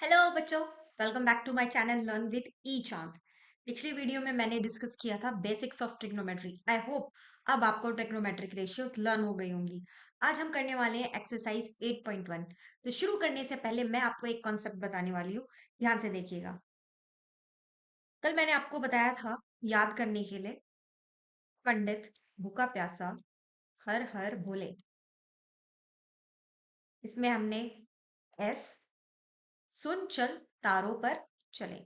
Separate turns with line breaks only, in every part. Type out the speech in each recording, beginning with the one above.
Hello बच्चों, welcome back to my channel learn with E Chand. पिछली video में मैंने डिस्कस किया था basics of trigonometry. I hope अब आपको ट्रिग्नोमेट्रिक रेशियोज लर्न हो गई होंगी। आज हम करने वाले हैं एक्सरसाइज 8.1। तो शुरू करने से पहले मैं आपको एक कॉन्सेप्ट बताने वाली हूँ, ध्यान से देखिएगा। कल मैंने आपको बताया था याद करने के लिए, पंडित भूखा प्यासा हर हर भोले। इसमें हमने एस सुन चल तारों पर चले।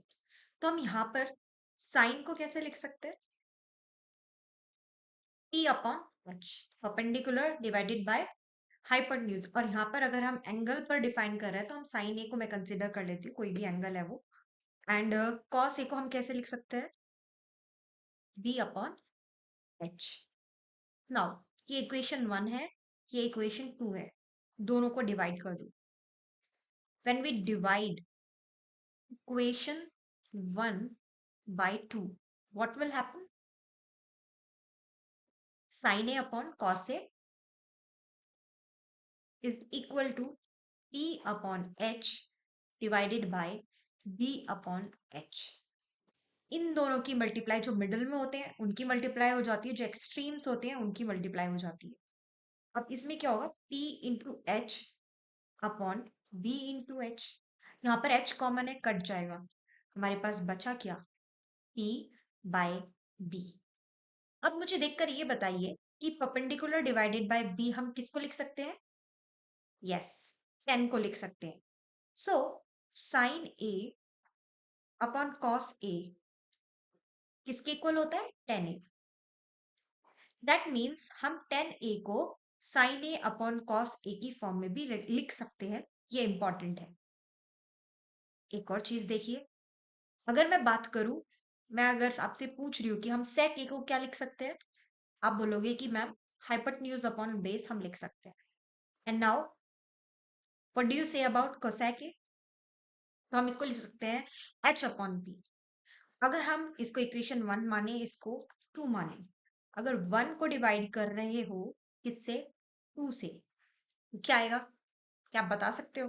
तो हम यहाँ पर साइन को कैसे लिख सकते हैं? P upon H, perpendicular divided by hypotenuse. और यहाँ पर अगर हम एंगल पर डिफाइन कर रहे हैं तो हम साइन ए को मैं कंसिडर कर लेती हूँ, कोई भी एंगल है वो। एंड कॉस ए को हम कैसे लिख सकते हैं? B upon H. नाउ ये इक्वेशन 1 है, ये इक्वेशन 2 है, दोनों को डिवाइड कर दो। When we divide equation 1 by 2, what will happen? Sin A upon cos A is equal to P upon H divided by B upon H। इन दोनों की मल्टीप्लाई, जो मिडल में होते हैं उनकी मल्टीप्लाई हो जाती है, जो एक्सट्रीम्स होते हैं उनकी मल्टीप्लाई हो जाती है। अब इसमें क्या होगा? P into H upon B into H. यहाँ पर H कॉमन है, कट जाएगा, हमारे पास बचा क्या? P by B। अब मुझे देखकर ये बताइए कि परपेंडिकुलर डिवाइडेड बाय B हम किसको लिख सकते हैं? यस, 10 को लिख सकते हैं। So sine A upon cos A किसके इक्वल होता है? 10 ए। दैट मीन्स हम 10 ए को sign A upon cos A की फॉर्म में भी लिख सकते हैं। ये इंपॉर्टेंट है। एक और चीज देखिए, अगर मैं बात करूं, मैं अगर आपसे पूछ रही हूँ कि हम सेक ए को क्या लिख सकते हैं, आप बोलोगे कि मैम हाइपोटेन्यूज अपॉन बेस हम लिख सकते हैं। And now what do you say about cosec ए? तो हम इसको लिख सकते हैं एच अपॉन पी। अगर हम इसको इक्वेशन 1 माने, इसको 2 माने, अगर 1 को डिवाइड कर रहे हो किससे? 2 से, तो क्या आएगा? क्या आप बता सकते हो?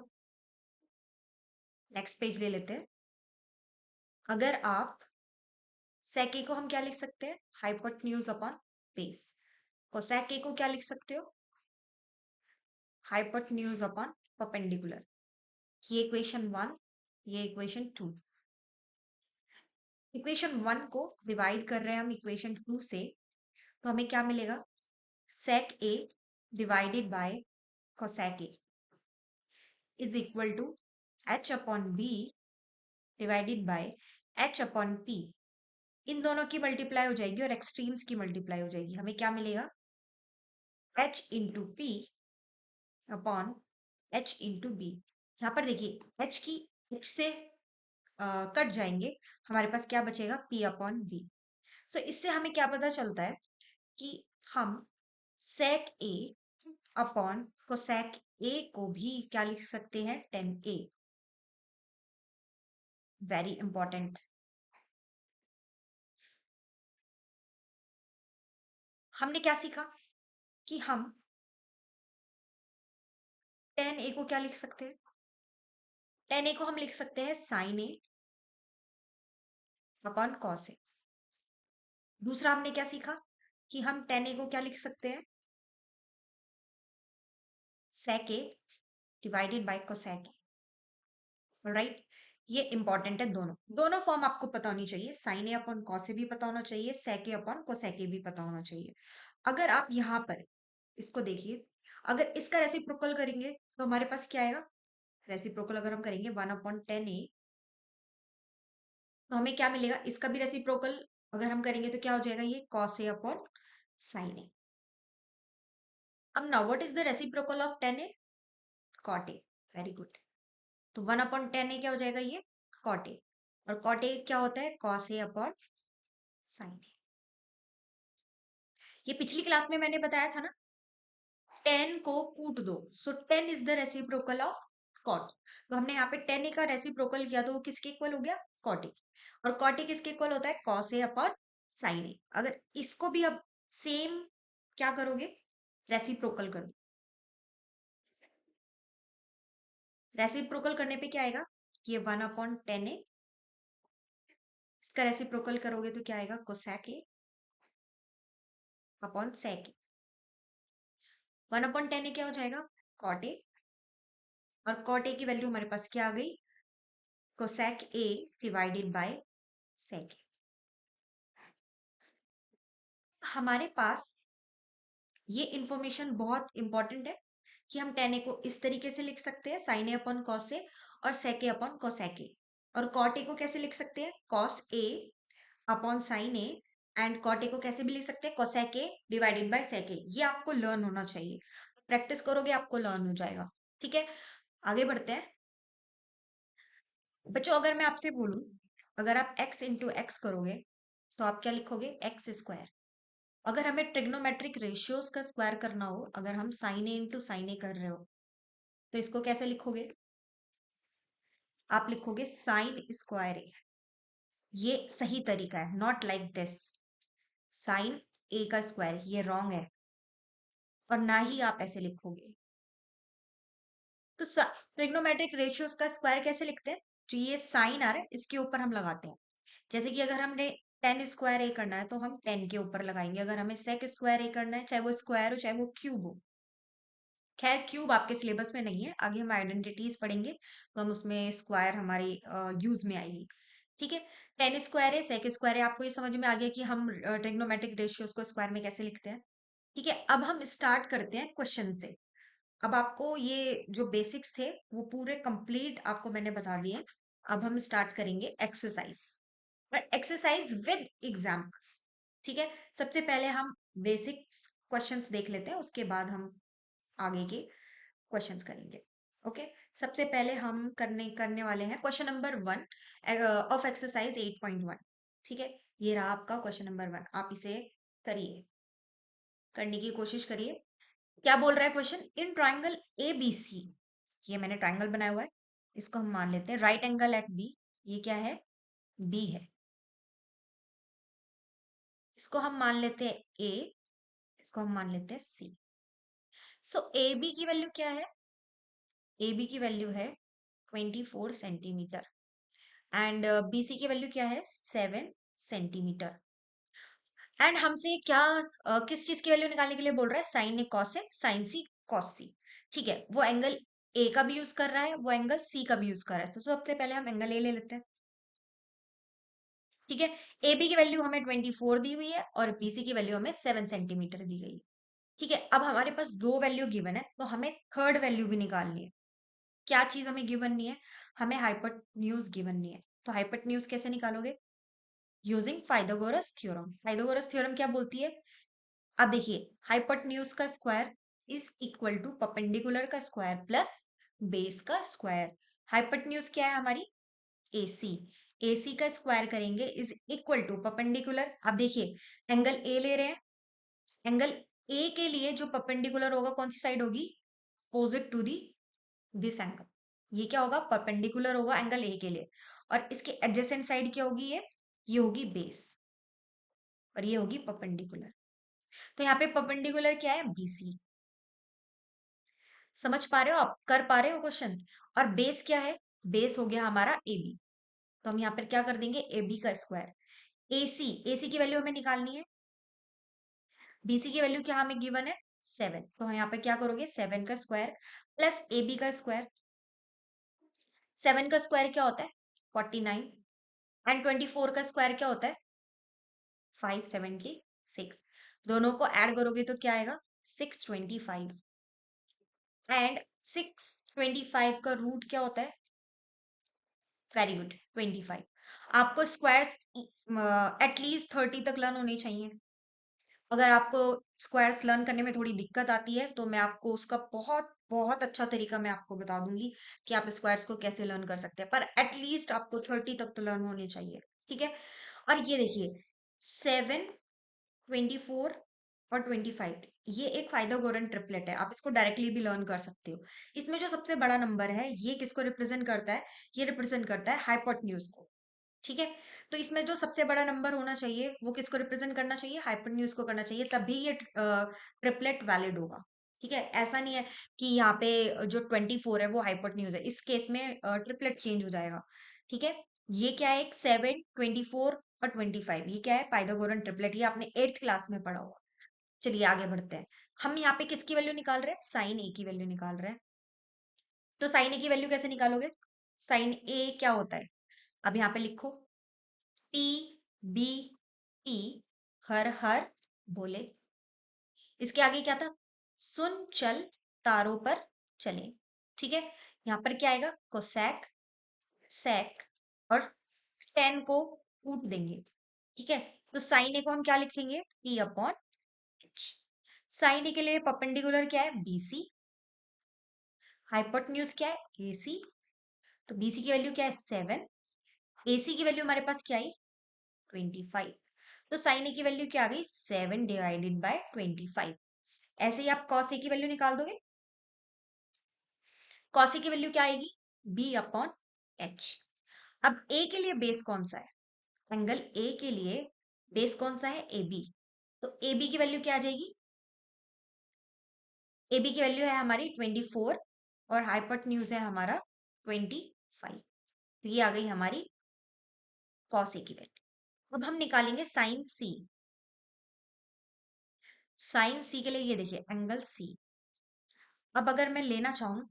नेक्स्ट पेज ले लेते हैं। अगर आप sec a को हम क्या लिख सकते हैं? Hypotenuse upon base. Cosec a को क्या लिख सकते हो? Hypotenuse upon perpendicular. ये इक्वेशन 1, ये इक्वेशन 2। इक्वेशन 1 को डिवाइड कर रहे हैं हम इक्वेशन 2 से, तो हमें क्या मिलेगा? sec a divided by cosec a is equal to h upon b divided by h upon p। इन दोनों की मल्टीप्लाई हो जाएगी और एक्सट्रीम्स की मल्टीप्लाई हो जाएगी। हमें क्या मिलेगा? h into P upon h into B. यहाँ पर देखिए h की h से कट जाएंगे, हमारे पास क्या बचेगा? p upon b। सो इससे हमें क्या पता चलता है कि हम sec a upon cosec a को भी क्या लिख सकते हैं? 10a। Very important. हमने क्या सीखा कि हम 10a को क्या लिख सकते हैं? 10a को हम लिख सकते हैं sin a upon cos a। दूसरा हमने क्या सीखा कि हम 10a को क्या लिख सकते हैं? sec a divided by cosec a। Right, ये इंपॉर्टेंट है। दोनों दोनों फॉर्म आपको पता होनी चाहिए। sin a upon cos a भी पता होना चाहिए, sec a upon cosec a भी पता होना चाहिए। अगर आप यहाँ पर इसको देखिए, अगर इसका रेसिप्रोकल करेंगे तो हमारे पास क्या आएगा? रेसिप्रोकल अगर हम करेंगे 1/10a, तो हमें क्या मिलेगा? इसका भी रेसिप्रोकल अगर हम करेंगे तो क्या हो जाएगा? ये cos a upon sin a। अब now what is the reciprocal of 10a? cot a। Very good. तो 1/10a क्या हो जाएगा? ये cot a। और cot a क्या होता है? cos a upon sin a। ये पिछली क्लास में मैंने बताया था ना, 10 को कूट दो, सो 10 is the reciprocal of cot। तो हमने यहाँ पे 10a का रेसिप्रोकल किया तो वो किसके इक्वल हो गया? cot a। और cot a किसके इक्वल होता है? cos a upon sin a। अगर इसको भी अब सेम क्या करोगे? रेसिप्रोकल कर दो। रेसिप्रोकल करने पे क्या आएगा? ये 1/10 है। इसका रेसिप्रोकल करोगे तो क्या आएगा, कोसेक ए अपॉन सेक ए। 1/10 क्या हो जाएगा, कॉट ए, और कॉट ए की वैल्यू हमारे पास क्या आ गई, cosec A divided by sec A. हमारे पास ये इंफॉर्मेशन बहुत इंपॉर्टेंट है कि हम टेन ए को इस तरीके से लिख सकते हैं, sign A upon cos A और सेक ए अपॉन कोसेक ए। और कॉट ए को कैसे लिख सकते हैं, cos A upon sine A, and cot A को कैसे भी लिख सकते हैं, cosec A divided by sec A. ये आपको लर्न होना चाहिए, प्रैक्टिस करोगे आपको लर्न हो जाएगा। ठीक है, आगे बढ़ते हैं बच्चों। अगर मैं आपसे बोलूं, अगर आप x इंटू एक्स करोगे तो आप क्या लिखोगे, एक्स स्क्वायर। अगर हमें ट्रिग्नोमेट्रिक रेशियोज का स्क्वायर करना हो, अगर हम साइन ए इंटू साइन ए कर रहे हो, तो इसको कैसे लिखोगे, आप लिखोगे साइन स्क्वायर ए। ये सही तरीका है, नॉट लाइक दिस, साइन ए का स्क्वायर, ये रॉन्ग है, और ना ही आप ऐसे लिखोगे। तो ट्रिग्नोमेट्रिक रेशियोज का स्क्वायर कैसे लिखते हैं, जो ये साइन आ रहा है इसके ऊपर हम लगाते हैं। जैसे कि अगर हमने टेन स्क्वायर ए करना है तो हम टेन के ऊपर लगाएंगे, अगर हमें सेक स्क्वायर ए करना है, चाहे वो स्क्वायर हो चाहे वो क्यूब हो। खैर क्यूब आपके सिलेबस में नहीं है, आगे हम आइडेंटिटीज पढ़ेंगे तो हम उसमें स्क्वायर हमारी यूज में आएगी। ठीक है, टेन स्क्वायर है, सेक स्क्वायर है, आपको ये समझ में आ गया कि हम ट्रिग्नोमेट्रिक रेशियोज को स्क्वायर में कैसे लिखते हैं। ठीक है, अब हम स्टार्ट करते हैं क्वेश्चन से। अब आपको ये जो बेसिक्स थे वो पूरे कंप्लीट आपको मैंने बता दिए। अब हम स्टार्ट करेंगे एक्सरसाइज, और एक्सरसाइज विद एग्जाम्पल्स। ठीक है, सबसे पहले हम बेसिक्स क्वेश्चंस देख लेते हैं, उसके बाद हम आगे के क्वेश्चंस करेंगे। ओके, सबसे पहले हम करने करने वाले हैं क्वेश्चन नंबर 1 ऑफ एक्सरसाइज 8.1। ठीक है, ये रहा आपका क्वेश्चन नंबर 1, आप इसे करिए, करने की कोशिश करिए। क्या बोल रहा है question, in triangle A B C, ये मैंने ट्राइंगल बनाया हुआ है, इसको हम मान लेते हैं राइट एंगल एट बी। ये क्या है, बी है। इसको हम मान लेते हैं ए, इसको हम मान लेते हैं सी। सो ए बी की वैल्यू क्या है, ए बी की वैल्यू है 24 सेंटीमीटर, एंड बी सी की वैल्यू क्या है, 7 सेंटीमीटर। एंड हमसे क्या किस चीज की वैल्यू निकालने के लिए बोल रहा है, sign A cos A, sign C cos सी। ठीक है, वो एंगल ए का भी यूज कर रहा है, वो एंगल सी का भी यूज कर रहा है, तो सबसे पहले हम एंगल ए ले लेते हैं। ठीक है, ए बी की वैल्यू हमें 24 दी हुई है और बी सी की वैल्यू हमें 7 सेंटीमीटर दी गई है। ठीक है, अब हमारे पास दो वैल्यू गिवन है, तो हमें थर्ड वैल्यू भी निकालनी है। क्या चीज हमें गिवन नहीं है, हमें हाइपोटेन्यूज गिवन नहीं है। तो हाइपोटेन्यूज कैसे निकालोगे, using Pythagoras theorem. Pythagoras theorem क्या बोलती है, अब देखिए, हाइपोटेन्यूज का square is equal to perpendicular का स्क्वायर प्लस बेस का स्क्वायर। हाइपोटेन्यूज क्या है हमारी, AC। AC का स्क्वायर करेंगे इज इक्वल टू परपेंडिकुलर। अब देखिए, एंगल ए ले रहे हैं, एंगल ए के लिए जो परपेंडिकुलर होगा कौन सी साइड होगी, opposite to the this angle. ये क्या होगा, परपेंडिकुलर होगा एंगल ए के लिए, और इसके एडजेसेंट साइड क्या होगी, ये होगी बेस, और ये होगी परपेंडिकुलर। तो यहाँ पे परपेंडिकुलर क्या है, BC। समझ पा रहे हो आप, कर पा रहे हो क्वेश्चन। और बेस क्या है, बेस हो गया हमारा AB। तो हम यहाँ पर क्या कर देंगे, AB का स्क्वायर। AC की वैल्यू हमें निकालनी है, BC की वैल्यू क्या हमें गिवन है, 7। तो यहाँ पे क्या करोगे, 7 का स्क्वायर प्लस AB का स्क्वायर। 7 का स्क्वायर क्या होता है, 49, एंड 24 का स्क्वायर क्या होता है, 576। दोनों को ऐड करोगे तो क्या आएगा, 625, एंड 625 का रूट क्या होता है, वेरी गुड, 25। आपको स्क्वायर्स एटलीस्ट 30 तक लर्न होने चाहिए। अगर आपको स्क्वायर्स लर्न करने में थोड़ी दिक्कत आती है तो मैं आपको उसका बहुत बहुत अच्छा तरीका मैं आपको बता दूंगी कि आप स्क्वायर्स को कैसे लर्न कर सकते हैं, पर एटलीस्ट आपको 30 तक तो लर्न होने चाहिए। ठीक है, और ये देखिए, 7, 24 और 25, ये एक फाइथागोरन ट्रिपलेट है, आप इसको डायरेक्टली भी लर्न कर सकते हो। इसमें जो सबसे बड़ा नंबर है ये किसको रिप्रेजेंट करता है, ये रिप्रेजेंट करता है हाइपोटेन्यूज को। ठीक है, तो इसमें जो सबसे बड़ा नंबर होना चाहिए वो किसको रिप्रेजेंट करना चाहिए, हाइपोटेन्यूज को करना चाहिए, तभी ये ट्रिपलेट वैलिड होगा। ठीक है, ऐसा नहीं है कि यहाँ पे जो 24 है वो हाइपोटेन्यूज है, इस केस में ट्रिपलेट चेंज हो जाएगा। ठीक है, ये क्या है, एक 7, 24 और 25, ये क्या है, पाइथागोरन ट्रिपलेट, ये आपने 8th क्लास में पढ़ा होगा। चलिए आगे बढ़ते हैं। हम यहाँ पे किसकी वैल्यू निकाल रहे हैं, साइन ए की वैल्यू निकाल रहे हैं। तो साइन ए की वैल्यू कैसे निकालोगे, साइन ए क्या होता है, अब यहाँ पे लिखो, पी बी पी, हर हर बोले, इसके आगे क्या था, सुन चल तारों पर चले। ठीक है, यहाँ पर क्या आएगा, कोसेक सेक और टेन को कूट देंगे। ठीक है, तो साइन ए को हम क्या लिखेंगे, पी अपॉन एच। साइन ए के लिए परपेंडिकुलर क्या है, बीसी, हाइपोटेन्यूज क्या है, एसी, तो बीसी की वैल्यू क्या है, 7, एसी की वैल्यू हमारे पास क्या आई, 25, तो साइन ए की वैल्यू क्या आ गई, 7 डिवाइडेड बाय 25। ऐसे ही आप कॉस ए की वैल्यू निकाल दोगे, कॉस ए की वैल्यू क्या आएगी, बी अपॉन एच। अब ए के लिए बेस कौन सा है, एंगल ए के लिए बेस कौन सा है, ए बी, तो ए बी की वैल्यू क्या आ जाएगी, ए बी की वैल्यू है हमारी 24 और हाइपोटेन्यूज है हमारा 25, तो ये आ गई हमारी कॉस ए की वैल्यू। अब हम निकालेंगे साइन सी, साइन सी के लिए ये देखिए एंगल सी, अब अगर मैं लेना चाहूं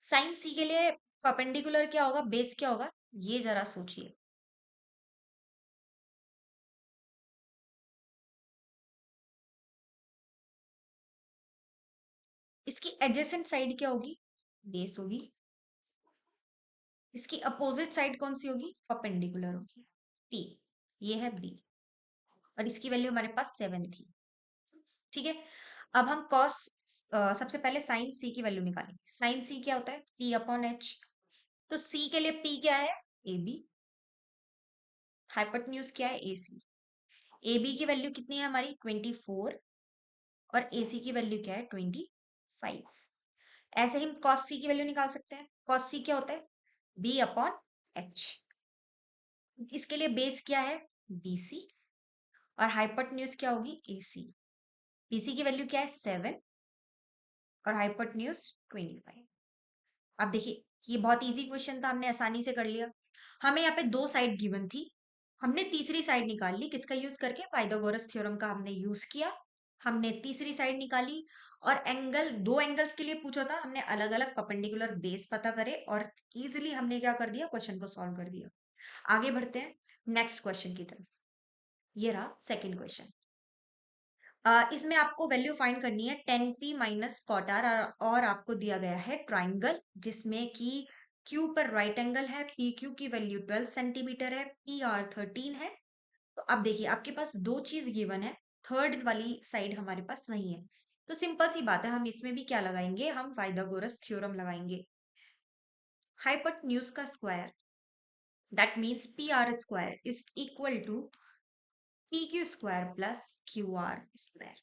साइन सी के लिए परपेंडिकुलर क्या होगा, बेस क्या होगा, ये जरा सोचिए। इसकी एडजेसेंट साइड क्या होगी, बेस होगी, इसकी अपोजिट साइड कौन सी होगी, परपेंडिकुलर होगी, पी, ये है बी, और इसकी वैल्यू हमारे पास 7 थी। ठीक है, अब हम कॉस सबसे पहले साइन सी की वैल्यू निकालेंगे। साइन सी क्या होता है, पी अपॉन एच, तो सी के लिए पी क्या है, ए बी, हाइपोटेन्यूज क्या है, ए सी, ए बी की वैल्यू कितनी है हमारी 24 और ए सी की वैल्यू क्या है 25। ऐसे ही हम कॉस सी की वैल्यू निकाल सकते हैं, कॉस सी क्या होता है, बी अपॉन एच, इसके लिए बेस क्या है, बी सी, और हाइपोटेन्यूज क्या होगी, ए सी, बीसी की वैल्यू क्या है 7 और हाइपोटेन्यूज 25। अब देखिए, ये बहुत इजी क्वेश्चन था, हमने आसानी से कर लिया। हमें यहाँ पे दो साइड गिवन थी, हमने तीसरी साइड निकाल ली, किसका यूज करके, पाइथागोरस थ्योरम का हमने यूज किया, हमने तीसरी साइड निकाली। और एंगल, दो एंगल्स के लिए पूछा था, हमने अलग अलग परपेंडिकुलर बेस पता करे और इजिली हमने क्या कर दिया, क्वेश्चन को सॉल्व कर दिया। आगे बढ़ते हैं नेक्स्ट क्वेश्चन की तरफ। ये रहा सेकेंड क्वेश्चन। इसमें आपको वैल्यू फाइंड करनी है 10p माइनस कॉट आर, और आपको दिया गया है ट्राइंगल जिसमें कि Q पर राइट एंगल है, PQ की वैल्यू 12 सेंटीमीटर है, PR 13 है। तो अब देखिए आपके पास दो चीज गिवन है, थर्ड वाली साइड हमारे पास नहीं है, तो सिंपल सी बात है, हम इसमें भी क्या लगाएंगे, हम पाइथागोरस थ्योरम लगाएंगे। हाइपोटेन्यूज का square, that means PR square is equal to PQ square plus QR square.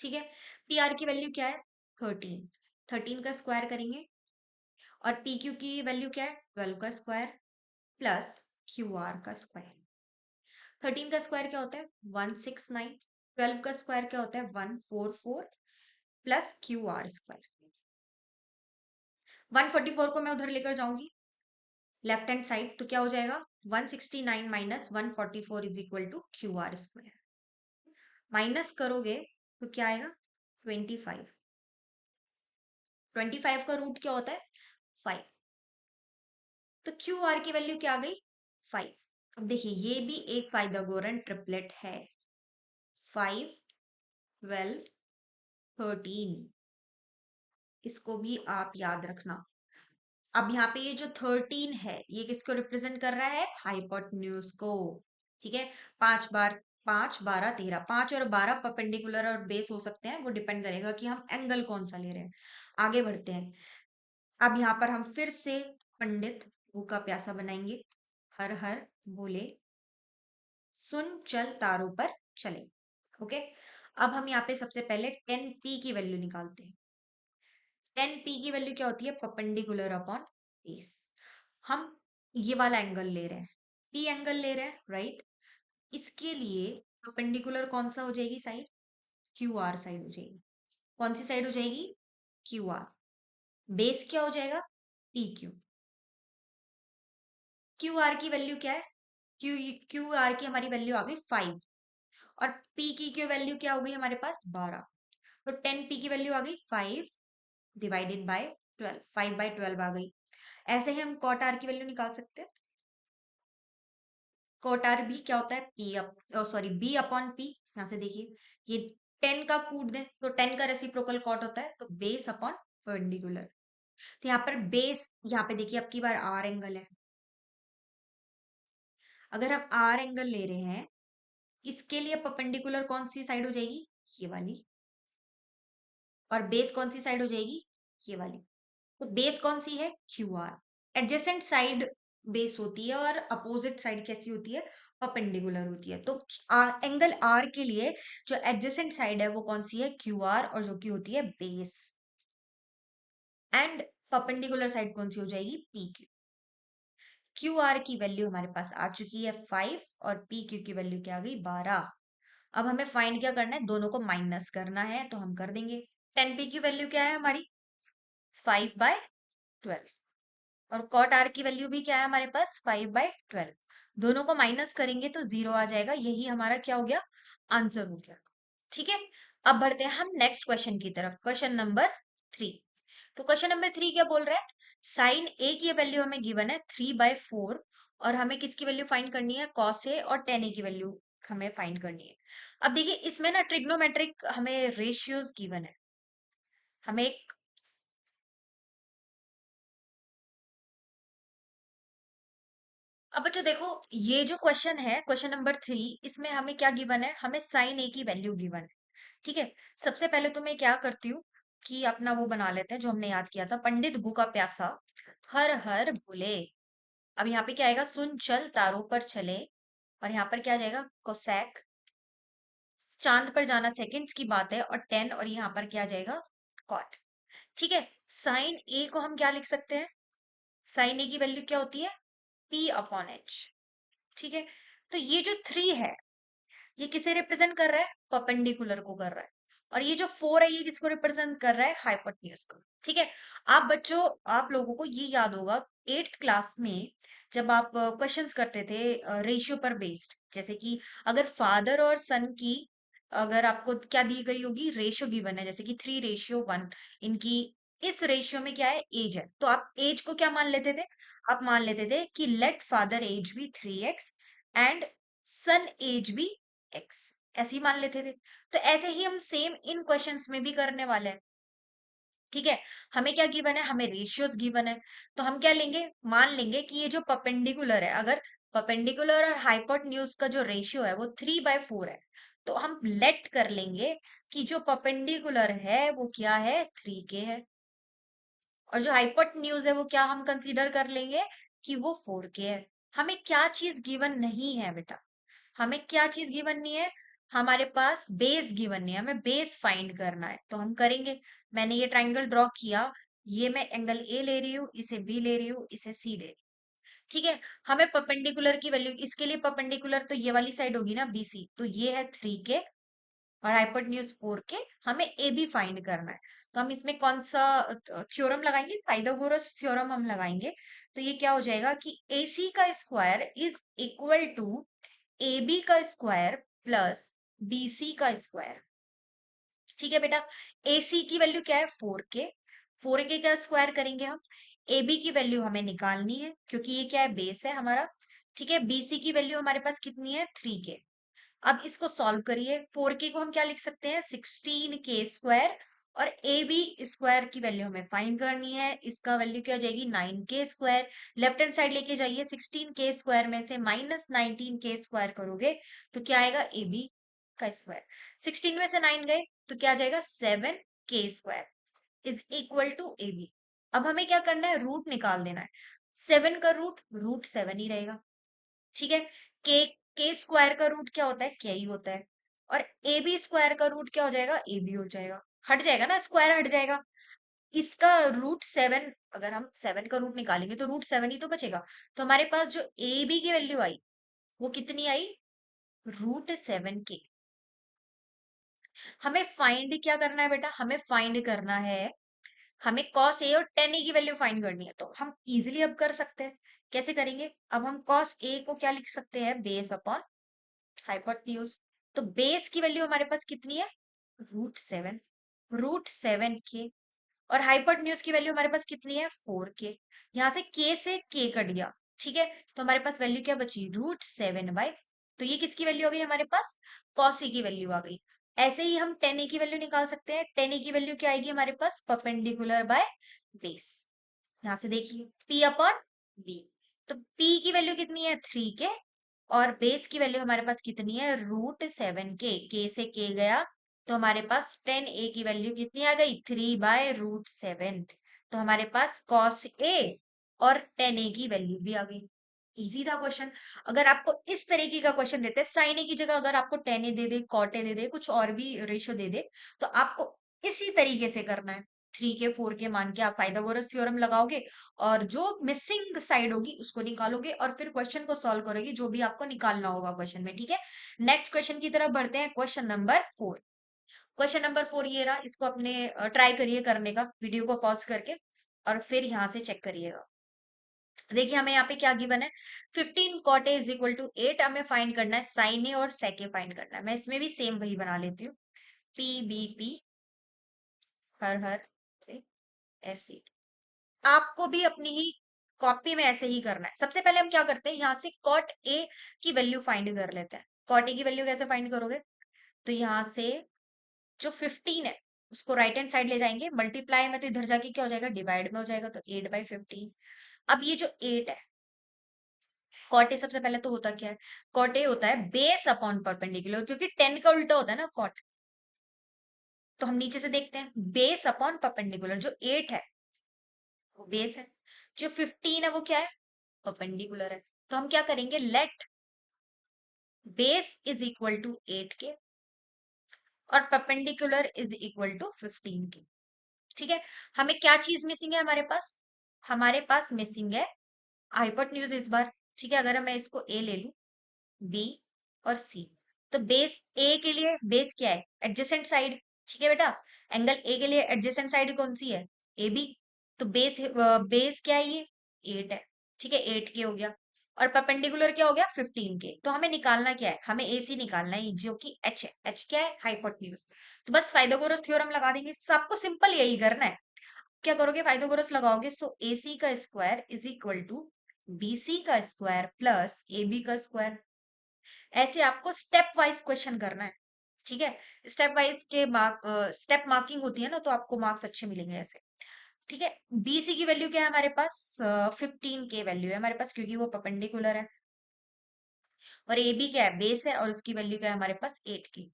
ठीक है, पी आर की वैल्यू क्या है 13, 13 का स्क्वायर करेंगे, और पी क्यू की वैल्यू क्या है 12 का स्क्वायर प्लस क्यू आर का स्क्वायर। 13 का स्क्वायर क्या होता है 169, 12 का स्क्वायर क्या होता है 144 प्लस क्यू आर स्क्वायर। 144 को मैं उधर लेकर जाऊंगी लेफ्ट हैंड साइड, तो क्या हो जाएगा 169 minus 144 is equal to Q R square, minus करोगे तो क्या आएगा 25, 25 का रूट क्या होता है 5, तो क्यू आर की वैल्यू क्या आ गई 5। अब देखिए ये भी एक पाइथागोरन ट्रिपलेट है, 5, 12, 13, इसको भी आप याद रखना। अब यहाँ पे ये जो 13 है ये किसको रिप्रेजेंट कर रहा है, हाइपोटेन्यूज को। ठीक है, 5 बार 5, 12, 13, 5 और 12 परपेंडिकुलर और बेस हो सकते हैं, वो डिपेंड करेगा कि हम एंगल कौन सा ले रहे हैं। आगे बढ़ते हैं, अब यहाँ पर हम फिर से पंडित भूखा प्यासा बनाएंगे, हर हर बोले, सुन चल तारों पर चले। ओके, अब हम यहाँ पे सबसे पहले 10p की वैल्यू निकालते हैं। 10p की वैल्यू क्या होती है, परपेंडिकुलर अपॉन बेस। हम ये वाला एंगल ले रहे हैं, p एंगल ले रहे हैं, राइट। इसके लिए परपेंडिकुलर कौन सा हो जाएगी साइड, क्यू आर साइड हो जाएगी। कौन सी साइड हो जाएगी? Q R. बेस क्या हो जाएगा? P Q. क्यू आर की वैल्यू क्या है? क्यू क्यू आर की हमारी वैल्यू आ गई 5, और पी की वैल्यू क्या हो गई हमारे पास? 12। तो 10 पी की वैल्यू आ गई 5 डिवाइडेड बाय 12, 5/12 आ गई। ऐसे ही हम कॉट आर की वैल्यू निकाल सकते हैं। कॉट आर भी क्या होता है? P up, sorry, B upon P. यहाँ से देखिए, ये 10 का कूट दें तो 10 का रेसिप्रोकल कॉट होता है, तो बेस अपॉन परपेंडिकुलर। तो यहाँ पर बेस, यहाँ पे देखिए अब की बार आर एंगल है। अगर हम आर एंगल ले रहे हैं, इसके लिए परपेंडिकुलर कौन सी साइड हो जाएगी? ये वाली। और बेस कौन सी साइड हो जाएगी? ये वाली। तो बेस कौन सी है? Q R. Adjacent side base होती है और अपोजिट साइड कैसी होती है? परपेंडिकुलर होती है। तो एंगल आर के लिए जो एडजेसेंट साइड है वो कौन सी है? क्यू आर, और जो की होती है बेस। एंड परपेंडिकुलर साइड कौन सी हो जाएगी? P Q. क्यू आर की वैल्यू हमारे पास आ चुकी है 5, और पी क्यू की वैल्यू क्या आ गई? 12। अब हमें फाइंड क्या करना है? दोनों को माइनस करना है, तो हम कर देंगे। 10 पी की वैल्यू क्या है हमारी? 5/12। और कॉट आर की वैल्यू भी क्या है हमारे पास? 5/12। दोनों को माइनस करेंगे तो 0 आ जाएगा। यही हमारा क्या हो गया? आंसर हो गया। ठीक है। अब बढ़ते हैं हम नेक्स्ट क्वेश्चन की तरफ, क्वेश्चन नंबर 3। तो क्वेश्चन नंबर 3 क्या बोल रहा है? साइन ए की वैल्यू हमें गिवन है 3/4, और हमें किसकी वैल्यू फाइंड करनी है? कॉस ए और टेन ए की वैल्यू हमें फाइंड करनी है। अब देखिए, इसमें ना ट्रिग्नोमेट्रिक हमें रेशियोज गिवन है। हमें एक, अब बच्चों देखो, ये जो क्वेश्चन है, क्वेश्चन नंबर 3, इसमें हमें क्या गिवन है? हमें साइन ए की वैल्यू गिवन है। ठीक है। सबसे पहले तो मैं क्या करती हूँ कि अपना वो बना लेते हैं जो हमने याद किया था, पंडित भूखा प्यासा हर हर भूले। अब यहाँ पे क्या आएगा? सुन चल तारों पर चले। और यहाँ पर क्या आ जाएगा? कोसैक। चांद पर जाना सेकंड्स की बात है, और 10, और यहाँ पर क्या आ जाएगा? कॉट। ठीक है। साइन ए को हम क्या लिख सकते हैं? साइन ए की वैल्यू क्या होती है? P/H। ठीक है। तो ये जो 3 है, ये किसे रिप्रेजेंट कर रहा है? परपेंडिकुलर को कर रहा है। और ये जो 4 है, ये किसको रिप्रेजेंट कर रहा है? हाइपोटेन्यूज को। ठीक है। आप बच्चों, आप लोगों को ये याद होगा, 8th क्लास में जब आप क्वेश्चंस करते थे रेशियो पर बेस्ड, जैसे कि अगर फादर और सन की, अगर आपको क्या दी गई होगी? रेशियो गिवन है, जैसे कि 3:1, इनकी इस रेशियो में क्या है? एज है। तो आप एज को क्या मान लेते थे? आप मान लेते थे कि let father age be 3x and son age be x। ऐसे ही मान लेते थे। तो ऐसे ही हम सेम इन क्वेश्चंस में भी करने वाले हैं। ठीक है। हमें क्या गिवन है? हमें रेशियोज गिवन है। तो हम क्या लेंगे? मान लेंगे कि ये जो परपेंडिकुलर है, अगर परपेंडिकुलर और हाइपोटेन्यूज का जो रेशियो है वो 3/4 है, तो हम लेट कर लेंगे कि जो परपेंडिकुलर है वो क्या है? 3k है। और जो हाइपोटेन्यूज है वो क्या हम कंसीडर कर लेंगे? कि वो 4k है। हमें क्या चीज गिवन नहीं है बेटा? हमें क्या चीज गिवन नहीं है? हमारे पास बेस गिवन नहीं है, हमें बेस फाइंड करना है, तो हम करेंगे। मैंने ये ट्राइंगल ड्रॉ किया, ये मैं एंगल ए ले रही हूँ, इसे बी ले रही हूँ, इसे सी ले रही हूँ। ठीक है। हमें परपेंडिकुलर की वैल्यू, इसके लिए परपेंडिकुलर तो ये वाली साइड होगी ना, बीसी, तो ये है 3k, और हाइपोटेन्यूज 4k। हमें ए बी फाइंड करना है। तो हम इसमें कौन सा थ्योरम लगाएंगे? पाइथागोरस थ्योरम हम लगाएंगे। तो ये क्या हो जाएगा कि ए सी का square is equal to A B का स्क्वायर प्लस बी सी का स्क्वायर। ठीक है बेटा। ए सी की वैल्यू क्या है? 4k। 4k का स्क्वायर करेंगे हम। ए बी की वैल्यू हमें निकालनी है, क्योंकि ये क्या है? बेस है हमारा। ठीक है। बी सी की वैल्यू हमारे पास कितनी है? 3k। अब इसको सॉल्व करिए। 4k को हम क्या लिख सकते हैं? 16k²। और ए बी स्क्वायर की वैल्यू हमें फाइंड करनी है, इसका वैल्यू क्या हो जाएगी? 9k²। लेफ्ट हैंड साइड लेके जाइए, 16k² में से -19k² करोगे तो क्या आएगा? ए बी का स्क्वायर। 16 में से 9 गए तो क्या आ जाएगा? 7k² is equal to A B. अब हमें क्या करना है? रूट निकाल देना है। 7 का रूट 7 ही रहेगा। ठीक है। के स्क्वायर का रूट क्या होता है? के ही होता है। और ए बी स्क्वायर का रूट क्या हो जाएगा? ए बी हो जाएगा। हट जाएगा ना, स्क्वायर हट जाएगा। इसका रूट 7, अगर हम 7 का रूट निकालेंगे तो रूट 7 ही तो बचेगा। तो हमारे पास जो ए बी की वैल्यू आई वो कितनी आई? Root 7k। हमें फाइंड क्या करना है बेटा, हमें फाइंड करना है, हमें cos a और tan a की वैल्यू फाइंड करनी है। तो हम इजीली अब कर सकते हैं। कैसे करेंगे, अब हम cos a को क्या लिख सकते हैं, बेस अपॉन हाइपोटेन्यूज। तो बेस की वैल्यू हमारे पास कितनी है, √7, √7 के। और हाइपोटेन्यूज की वैल्यू हमारे पास कितनी है, 4 के। यहाँ से k से k कट गया, ठीक है। तो हमारे पास वैल्यू क्या बची, √7/। तो ये किसकी वैल्यू आ गई हमारे पास, cos a की वैल्यू आ गई। ऐसे ही हम tan a की वैल्यू निकाल सकते हैं। tan a की वैल्यू क्या आएगी हमारे पास, परपेंडिकुलर बाय बेस। यहाँ से देखिए P अपॉन B। तो P की वैल्यू कितनी है, 3 के। और बेस की वैल्यू हमारे पास कितनी है, √7 के। के से के गया, तो हमारे पास tan a की वैल्यू कितनी आ गई, 3/√7। तो हमारे पास cos a और tan a की वैल्यू भी आ गई। इजी था क्वेश्चन। अगर आपको इस तरीके का क्वेश्चन देते हैं, साइन ए की जगह अगर आपको tan a they they, cot a दे दे, कुछ और भी रेशियो दे दे, तो आपको इसी तरीके से करना है। 3 के 4 के मान के आप पाइथागोरस थ्योरम लगाओगे, और जो मिसिंग साइड होगी उसको निकालोगे, और फिर क्वेश्चन को सॉल्व करोगे, जो भी आपको निकालना होगा क्वेश्चन में, ठीक है। नेक्स्ट क्वेश्चन की तरफ बढ़ते हैं, क्वेश्चन नंबर 4। क्वेश्चन नंबर 4 ये रहा, इसको अपने ट्राई करिए करने का, वीडियो को पॉज करके, और फिर यहाँ से चेक करिएगा। देखिए हमें यहाँ पे क्या गिवन है, 15 cot a = 8। हमें फाइंड करना है साइन ए और सेक ए फाइंड करना है। मैं इसमें भी सेम वही बना लेती हूँ, PBP, हर हर ऐसे। आपको भी अपनी ही कॉपी में ऐसे ही करना है। सबसे पहले हम क्या करते हैं, यहाँ से कॉट ए की वैल्यू फाइंड कर लेते हैं। कॉट ए की वैल्यू कैसे फाइंड करोगे, तो यहाँ से जो 15 है उसको राइट हैंड साइड ले जाएंगे, मल्टीप्लाई में, तो इधर जाके क्या हो जाएगा, डिवाइड में हो जाएगा, तो 8/15। अब ये जो 8 है, कॉट ए सबसे पहले तो होता क्या है, कॉट ए होता है बेस अपॉन परपेंडिकुलर, क्योंकि 10 का उल्टा होता है ना कॉट। तो हम नीचे से देखते हैं, बेस अपॉन परपेंडिकुलर, जो 8 है वो बेस है, जो 15 है वो क्या है, परपेंडिकुलर है। तो हम क्या करेंगे, let base is equal to 8 के और परपेंडिकुलर इज इक्वल टू 15 के। ठीक है। हमें क्या चीज मिसिंग है हमारे पास, हमारे पास मिसिंग है हाइपोटेन्यूज इस बार। ठीक है, अगर मैं इसको ए ले लूं, बी और सी, तो बेस ए के लिए बेस क्या है, एडजेसेंट साइड। ठीक है बेटा, एंगल ए के लिए एडजेसेंट साइड कौन सी है, ए बी। तो बेस बेस क्या है, ये 8 है। ठीक है, 8 के हो गया, और परपेंडिकुलर क्या हो गया, 15 के। तो हमें निकालना क्या है, हमें ए सी निकालना है, जो कि एच है। एच क्या है, हाइपोटेन्यूज। तो बस पाइथागोरस थ्योरम लगा देंगे, सबको सिंपल यही करना है। क्या करोगे, पाइथागोरस लगाओगे, सो ए सी का square is equal to B C का स्क्वायर प्लस ए बी का स्क्वायर। ऐसे आपको स्टेप वाइज क्वेश्चन करना है। ठीक है, स्टेप वाइज के मार्क, स्टेप मार्किंग होती है ना, तो आपको मार्क्स अच्छे मिलेंगे ऐसे। ठीक है, बीसी की वैल्यू क्या है हमारे पास, 15 के वैल्यू है हमारे पास, क्योंकि वो परपेंडिकुलर है। और ए बी क्या है, बेस है, और उसकी वैल्यू क्या है हमारे पास, 8 की।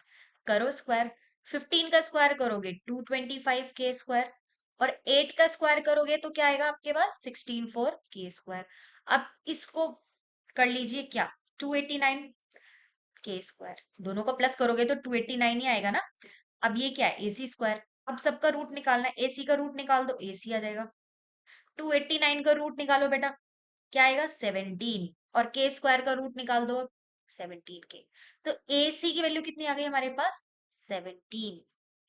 करो स्क्वायर, 15 का स्क्वायर करोगे 225 के स्क्वायर, और 8 का स्क्वायर करोगे तो क्या आएगा आपके पास, 164 के स्क्वायर। अब इसको कर लीजिए क्या, 289 के स्क्वायर, दोनों को प्लस करोगे तो 289 ही आएगा ना। अब ये क्या है, AC स्क्वायर। अब सबका रूट निकालना है, AC का रूट निकाल दो, AC आ जाएगा। 289 का रूट निकालो बेटा, क्या आएगा, 17। और के स्क्वायर का रूट निकाल दो अब, 17 के। तो AC की वैल्यू कितनी आ गई हमारे पास, 17।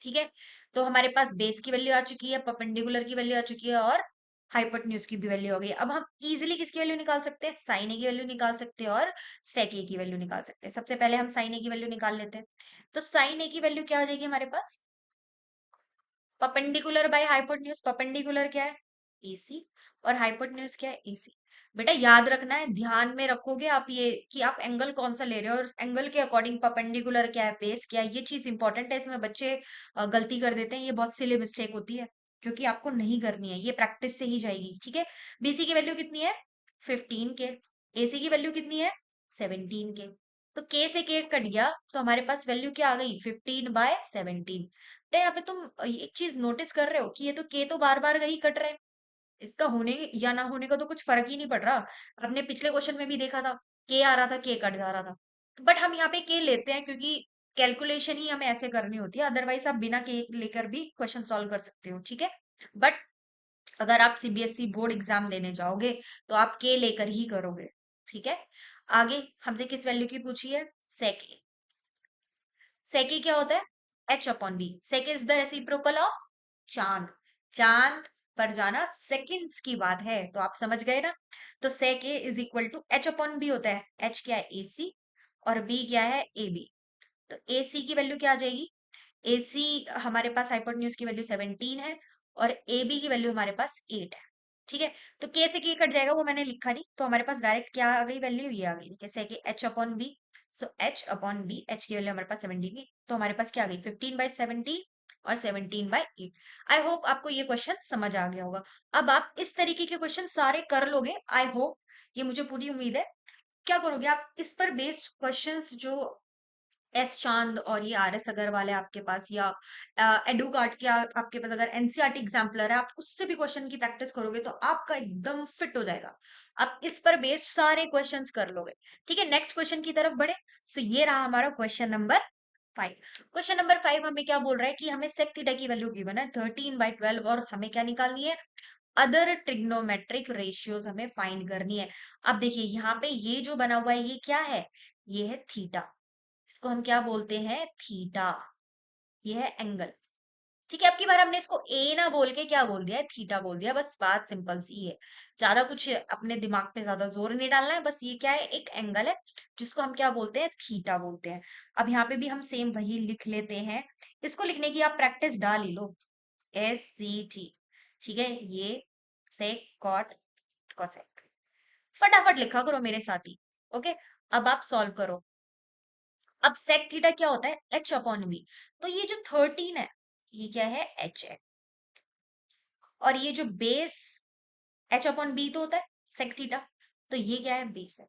ठीक है, तो हमारे पास बेस की वैल्यू आ चुकी है, परपेंडिकुलर की वैल्यू आ चुकी है, और हाइपोटेन्यूज की भी वैल्यू हो गई। अब हम इजीली किसकी वैल्यू निकाल सकते हैं, साइन ए की वैल्यू निकाल सकते हैं, और सेक ए की वैल्यू निकाल सकते हैं। सबसे पहले हम साइन ए की वैल्यू निकाल लेते हैं। तो साइन ए की वैल्यू क्या हो जाएगी हमारे पास, परपेंडिकुलर बाय हाइपोटेन्यूज। परपेंडिकुलर क्या है, AC, और हाइपोटेन्यूज क्या है, AC। बेटा याद रखना है, ध्यान में रखोगे आप ये कि आप एंगल कौन सा ले रहे हो, और एंगल के अकॉर्डिंग परपेंडिकुलर क्या है, बेस क्या है, ये चीज इंपॉर्टेंट है। इसमें बच्चे गलती कर देते हैं, ये बहुत सिली मिस्टेक होती है, जो कि आपको नहीं करनी है, ये प्रैक्टिस से ही जाएगी। ठीक है, BC की वैल्यू कितनी है, 15 के। AC की वैल्यू कितनी है, 17 के। तो K से K कट गया, तो हमारे पास वैल्यू क्या आ गई, 15/17। तो यहाँ पे तुम एक चीज नोटिस कर रहे हो कि ये तो के तो बार बार ही कट रहा है, इसका होने या ना होने का तो कुछ फर्क ही नहीं पड़ रहा। आपने पिछले क्वेश्चन में भी देखा था, के आ रहा था, के कट जा रहा था। बट हम यहाँ पे के लेते हैं, क्योंकि कैलकुलेशन ही हमें ऐसे करनी होती है, अदरवाइज आप बिना के लेकर भी क्वेश्चन सॉल्व कर सकते हो। ठीक है, बट अगर आप CBSE बोर्ड एग्जाम देने जाओगे, तो आप के लेकर ही करोगे। ठीक है, आगे हमसे किस वैल्यू की पूछी है, सेक ए। सेक ए क्या होता है, H upon B. Sec is the reciprocal of चांद। चांद पर जाना सेकंड्स की बात है, तो आप समझ गए ना। तो sec A is equal to H upon B होता है। एच क्या है? ए सी, और बी क्या है? A B. तो ए सी की वैल्यू क्या आ जाएगी? ए सी हमारे पास हाइपोटेन्यूज की वैल्यू 17 है, और ए बी की वैल्यू हमारे पास 8 है। ठीक है, तो के से के कट जाएगा, वो मैंने लिखा नहीं, तो हमारे पास डायरेक्ट क्या आ गई वैल्यू? ये आ गई कैसे कि H upon B. So H upon B, H की वैल्यू हमारे पास 17 की, तो हमारे पास क्या आ गई? 15/17 और 17/8। आई होप आपको ये क्वेश्चन समझ आ गया होगा। अब आप इस तरीके के क्वेश्चन सारे कर लोगे, आई होप, ये मुझे पूरी उम्मीद है। क्या करोगे आप? इस पर बेस्ड क्वेश्चंस जो एस चांद और ये आर एस अग्रवाल है आपके पास, या एडुकार्ट के आपके पास अगर एनसीईआरटी एग्जाम्पलर है, आप उससे भी क्वेश्चन की प्रैक्टिस करोगे तो आपका एकदम फिट हो जाएगा। आप इस पर बेस्ड सारे क्वेश्चंस कर लोगे। ठीक है, नेक्स्ट क्वेश्चन की तरफ बढ़े। सो ये रहा हमारा क्वेश्चन नंबर 5। क्वेश्चन नंबर 5 हमें क्या बोल रहा है कि हमें सेक थीटा की वैल्यू गिवन है 13/12, और हमें क्या निकालनी है? अदर ट्रिग्नोमेट्रिक रेशियोज हमें फाइंड करनी है। अब देखिए यहाँ पे ये जो बना हुआ है ये क्या है? ये है थीटा। इसको हम क्या बोलते हैं? थीटा। ये है एंगल। ठीक है, अब की बार हमने इसको ए ना बोल के क्या बोल दिया है? थीटा बोल दिया। बस बात सिंपल सी है, ज्यादा कुछ अपने दिमाग पे ज्यादा जोर नहीं डालना है। बस ये क्या है? एक एंगल है जिसको हम क्या बोलते हैं? थीटा बोलते हैं। अब यहाँ पे भी हम सेम वही लिख लेते हैं। इसको लिखने की आप प्रैक्टिस डाल ही लो। S C T. ठीक है, ये सेक कॉट कोसेक, फटाफट लिखा करो मेरे साथ ही। ओके, अब आप सॉल्व करो। अब सेक थीटा क्या होता है? H upon B. तो ये जो 13 है, ये क्या है? एच है। और ये जो बेस एच अपॉन बी तो होता है सेक थीटा, तो ये क्या है? बेस है।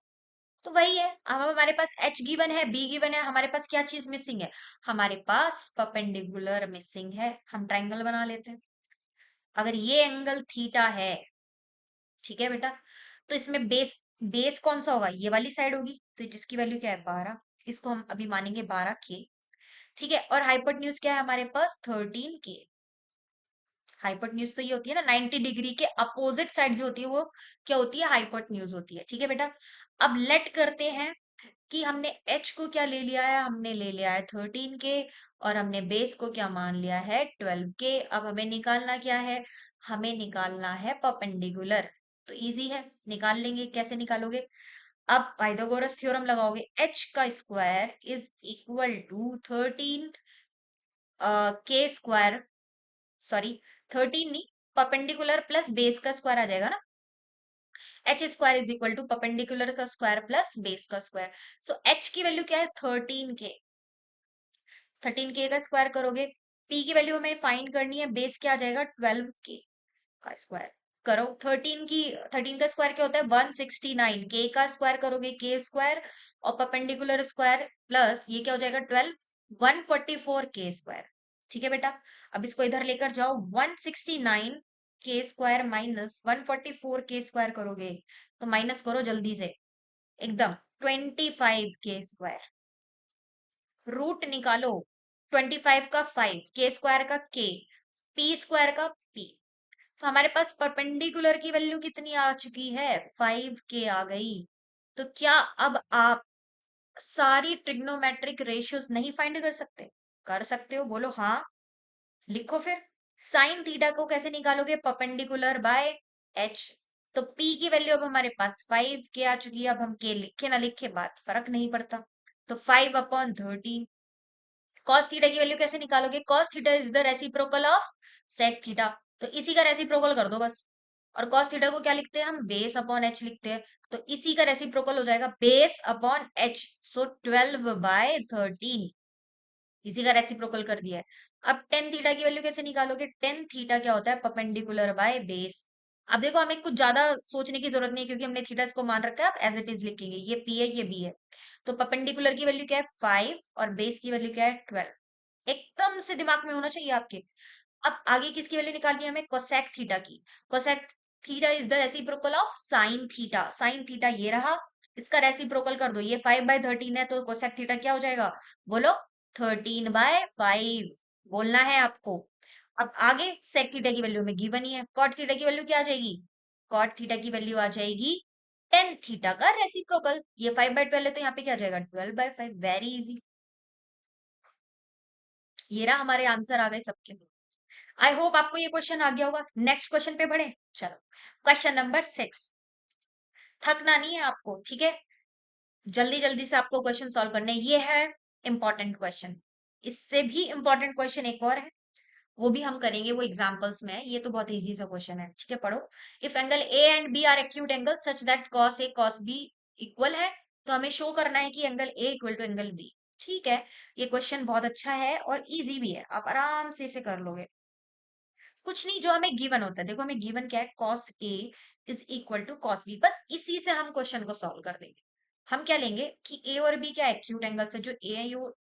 तो वही है, अब हमारे पास एच गिवन है, बी गिवन है, हमारे पास क्या चीज मिसिंग है? हमारे पास परपेंडिकुलर मिसिंग है। हम ट्रायंगल बना लेते हैं। अगर ये एंगल थीटा है, ठीक है बेटा, तो इसमें बेस बेस कौन सा होगा? ये वाली साइड होगी, तो जिसकी वैल्यू क्या है? 12। इसको हम अभी मानेंगे 12 के। ठीक है, और हाइपोटेन्यूज क्या है हमारे पास? 13 के। हाइपोटेन्यूज तो ये होती है ना 90 डिग्री के अपोजिट साइड जो होती है वो क्या होती है? हाइपोटेन्यूज होती है। ठीक है बेटा, अब लेट करते हैं कि हमने एच को क्या ले लिया है? हमने ले लिया है 13 के, और हमने बेस को क्या मान लिया है? 12 के। अब हमें निकालना क्या है? हमें निकालना है परपेंडिकुलर। तो इजी है, निकाल लेंगे। कैसे निकालोगे? अब पाइथागोरस थ्योरम लगाओगे। एच का स्क्वायर इज इक्वल टू 13 के स्क्वायर, सॉरी 13 नहीं, परपेंडिकुलर प्लस बेस का स्क्वायर आ जाएगा ना। H square is equal to perpendicular का स्क्वायर प्लस बेस का स्क्वायर। सो एच की वैल्यू क्या है? 13 के। 13 के का स्क्वायर करोगे, पी की वैल्यू हमें फाइंड करनी है, बेस क्या आ जाएगा? 12 के का स्क्वायर करो। 13 का स्क्वायर क्या होता है? 169। के का स्क्वायर करोगे, के स्क्वायर और परपेंडिकुलर स्क्वायर प्लस ये क्या हो जाएगा? 12, 144 के स्क्वायर। ठीक है बेटा, अब इसको इधर लेकर जाओ। 169 के स्क्वायर माइनस 144 के स्क्वायर करोगे, तो माइनस करो जल्दी से एकदम। 25 के स्क्वायर, रूट निकालो। 25 का 5, के स्क्वायर का के, पी स्क्वायर का पी। तो हमारे पास परपेंडिकुलर की वैल्यू कितनी आ चुकी है? 5 के आ गई। तो क्या अब आप सारी ट्रिग्नोमेट्रिक रेशियोज नहीं फाइंड कर सकते? कर सकते हो, बोलो हाँ। लिखो फिर। साइन थीटा को कैसे निकालोगे? Perpendicular by H. तो पी की वैल्यू अब हमारे पास 5 के आ चुकी है। अब हम के लिखे ना लिखे बात फर्क नहीं पड़ता, तो 5/13। कॉस थीटा की वैल्यू कैसे निकालोगे? Cos theta is the reciprocal of sec theta, तो इसी का रेसिप्रोकल कर दो बस। और कॉस थीटा को क्या लिखते हैं हम? बेस अपॉन एच लिखते हैं, तो इसी का रेसिप्रोकल हो जाएगा बेस अपॉन एच। सो 12/13, इसी का रेसिप्रोकल कर दिया है। अब टेन थीटा की वैल्यू कैसे निकालोगे? टेन थीटा क्या होता है? Perpendicular by base. अब देखो हमें कुछ ज्यादा सोचने की जरूरत नहीं है, क्योंकि हमने थीटा इसको मान रखा है। आप एज इट इज लिखेंगे, ये पी है ये बी है। तो परपेंडिकुलर की वैल्यू क्या है? 5, और बेस की वैल्यू क्या है? 12। एकदम से दिमाग में होना चाहिए आपके। अब आगे किसकी वैल्यू निकालनी है हमें? कोसेक थीटा की। Cosec theta is the reciprocal of sine theta. Sine theta ये रहा, इसका रेसिप्रोकल कर दो। ये 5/13 है, तो कोसेक थीटा क्या हो जाएगा? बोलो, 13/5 बोलना है आपको। अब आगे सेक थीटा की वैल्यू में गिवन ही है। कॉट थीटा की वैल्यू क्या आ जाएगी? कॉट थीटा की वैल्यू आ जाएगी टेन थीटा का रेसिप्रोकल। ये 5/12 है, तो यहाँ पे क्या आ जाएगा? 12/5। Very easy. ये रहा, हमारे आंसर आ गए सबके। आई होप आपको ये क्वेश्चन आ गया होगा। नेक्स्ट क्वेश्चन पे बढ़े, चलो। Question number 6। थकना नहीं है आपको, ठीक है। जल्दी जल्दी से आपको क्वेश्चन सॉल्व करने हैं। ये है इंपॉर्टेंट क्वेश्चन। इससे भी इंपॉर्टेंट क्वेश्चन एक और है, वो भी हम करेंगे, वो एग्जांपल्स में है। ये तो बहुत इजी सा क्वेश्चन है, ठीक है, पढ़ो। If angle A and B are acute angle such that cos A cos B equal है, तो हमें शो करना है कि angle A equal to angle B. ठीक है, ये क्वेश्चन बहुत अच्छा है और इजी भी है, आप आराम से इसे कर लोगे। कुछ नहीं, जो हमें गिवन होता है, देखो हमें गिवन क्या है, cos A is equal to cos B, बस इसी से हम क्वेश्चन को सॉल्व कर देंगे। हम क्या लेंगे कि ए और बी क्या एक्यूट एंगल्स है, जो ए है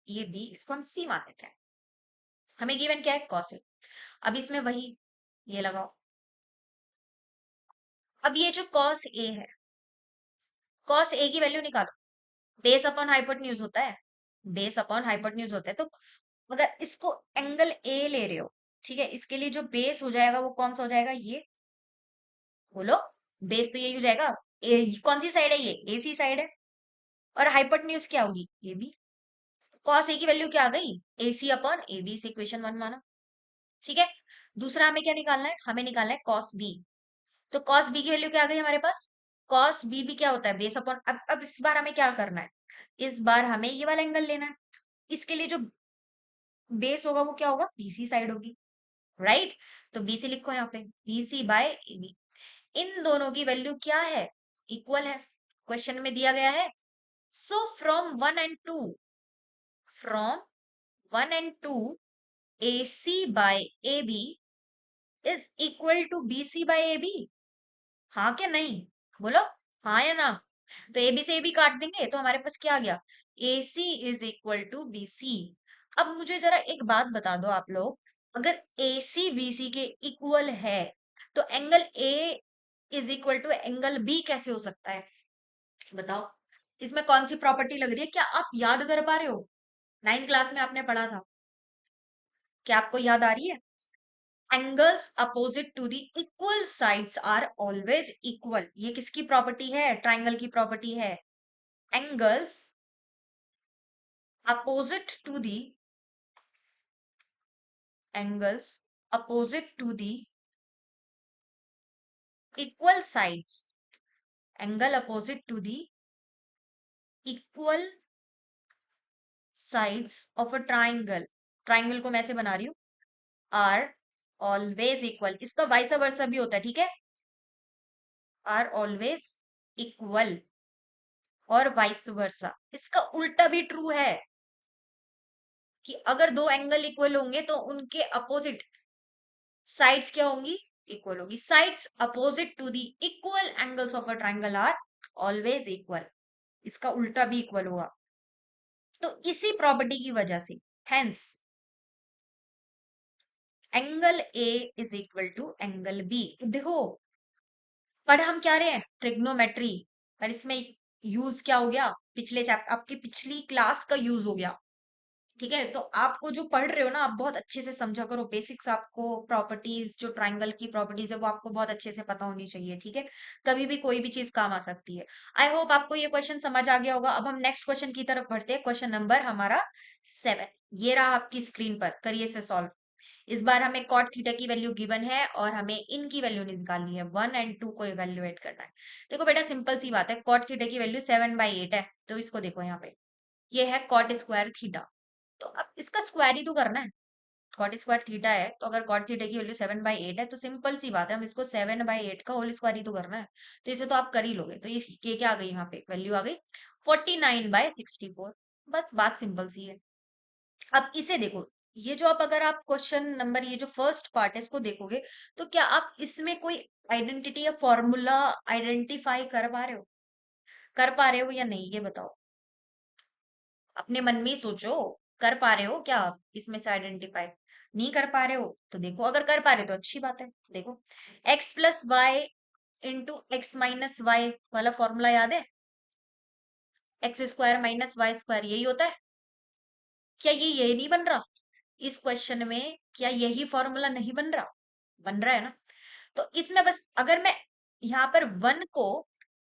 ये बी, इसको हम सी मान लेते हैं। हमें गिवन क्या है, कॉस ए। अब इसमें वही ये लगाओ। अब ये जो कॉस ए है, कॉस ए की वैल्यू निकालो। बेस अपॉन हाइपोटेन्यूज होता है, बेस अपॉन हाइपोटेन्यूज होता है। तो अगर इसको एंगल ए ले रहे हो, ठीक है, इसके लिए जो बेस हो जाएगा वो कौन सा हो जाएगा, ये बोलो। बेस तो यही हो जाएगा। कौन सी साइड है, ये ए सी साइड है। और हाइपोटेन्यूज क्या होगी, ए बी। कॉस ए की वैल्यू क्या आ गई, ए सी अपॉन ए बी, से इक्वेशन 1 माना। ठीक है, दूसरा हमें क्या निकालना है, हमें निकालना है कॉस बी। तो कॉस बी की वैल्यू क्या आ गई हमारे पास, कॉस बी भी क्या होता है, बेस अपॉन। अब इस बार हमें क्या करना है, इस बार हमें ये वाला एंगल लेना है। इसके लिए जो बेस होगा वो क्या होगा, बीसी साइड होगी, राइट। तो बीसी लिखो यहाँ पे, बीसी बाय एबी। इन दोनों की वैल्यू क्या है, इक्वल है, क्वेश्चन में दिया गया है। So from one and two A C by A B is equal to B C by A B. हाँ क्या नहीं, बोलो, हाँ या ना। तो ए बी से ए बी काट देंगे तो हमारे पास क्या आ गया, A C is equal to B C. अब मुझे जरा एक बात बता दो आप लोग, अगर ए सी बी सी के इक्वल है, तो angle A is equal to angle B कैसे हो सकता है, बताओ। इसमें कौन सी प्रॉपर्टी लग रही है, क्या आप याद कर पा रहे हो, 9th क्लास में आपने पढ़ा था, क्या आपको याद आ रही है। Angles opposite to the equal sides are always equal, ये किसकी प्रॉपर्टी है, ट्राइंगल की प्रॉपर्टी है। Angles opposite to the angles opposite to the equal sides, angle opposite to the equal sides of a triangle, triangle को मैं ऐसे बना रही हूं, आर ऑलवेज इक्वल। इसका वाइस वर्सा भी होता है, ठीक है, आर ऑलवेज इक्वल और वाइस वर्सा। इसका उल्टा भी ट्रू है कि अगर दो एंगल इक्वल होंगे तो उनके अपोजिट साइड्स क्या होंगी, इक्वल होगी। Sides opposite to the equal angles of a triangle are always equal, इसका उल्टा भी इक्वल होगा। तो इसी प्रॉपर्टी की वजह से, hence angle A is equal to angle B. देखो, पढ़ हम क्या रहे हैं, ट्रिग्नोमेट्री, पर इसमें यूज क्या हो गया, पिछले चैप्टर आपकी पिछली क्लास का यूज हो गया। ठीक है, तो आपको जो पढ़ रहे हो ना, आप बहुत अच्छे से समझा करो बेसिक्स। आपको प्रॉपर्टीज, जो ट्राइंगल की प्रॉपर्टीज है, वो आपको बहुत अच्छे से पता होनी चाहिए, ठीक है। कभी भी कोई भी चीज काम आ सकती है। आई होप आपको ये क्वेश्चन समझ आ गया होगा। अब हम नेक्स्ट क्वेश्चन की तरफ बढ़ते हैं। क्वेश्चन नंबर हमारा 7, ये रहा आपकी स्क्रीन पर, करिए से सॉल्व। इस बार हमें कॉट थीटा की वैल्यू गिवन है और हमें इनकी वैल्यू निकालनी है, 1 और 2 को इवेल्युएट करना है। देखो बेटा, सिंपल सी बात है, कॉट थीटा की वैल्यू 7/8 है, तो इसको देखो यहाँ पे, ये है कॉट स्क्वायर थीटा। तो अब इसका स्क्वायर ही तो करना है, कॉट स्क्वायर थीटा है, तो अगर कॉट थीटा की वैल्यू 7/8 है, तो सिंपल सी बात है, हम इसको 7/8 का होल स्क्वायर ही तो करना है। तो इसे तो आप कर ही लोगे। तो ये क्या आ गई, यहाँ पे वैल्यू आ गई 49/64। बस बात सिंपल सी है। अब इसे देखो, ये जो आप, अगर आप क्वेश्चन नंबर, ये जो फर्स्ट पार्ट है, इसको देखोगे, तो क्या आप इसमें कोई आइडेंटिटी या फॉर्मूला आइडेंटिफाई कर पा रहे हो या नहीं, ये बताओ। अपने मन में ही सोचो, कर पा रहे हो क्या आप इसमें से आइडेंटिफाई। नहीं कर पा रहे हो तो देखो, अगर कर पा रहे हो तो अच्छी बात है। देखो, x+y × x−y वाला फॉर्मूला याद है, x² - y² यही होता है। क्या ये नहीं बन रहा इस क्वेश्चन में, क्या यही फॉर्मूला नहीं बन रहा, बन रहा है ना। तो इसमें बस अगर मैं यहाँ पर 1 को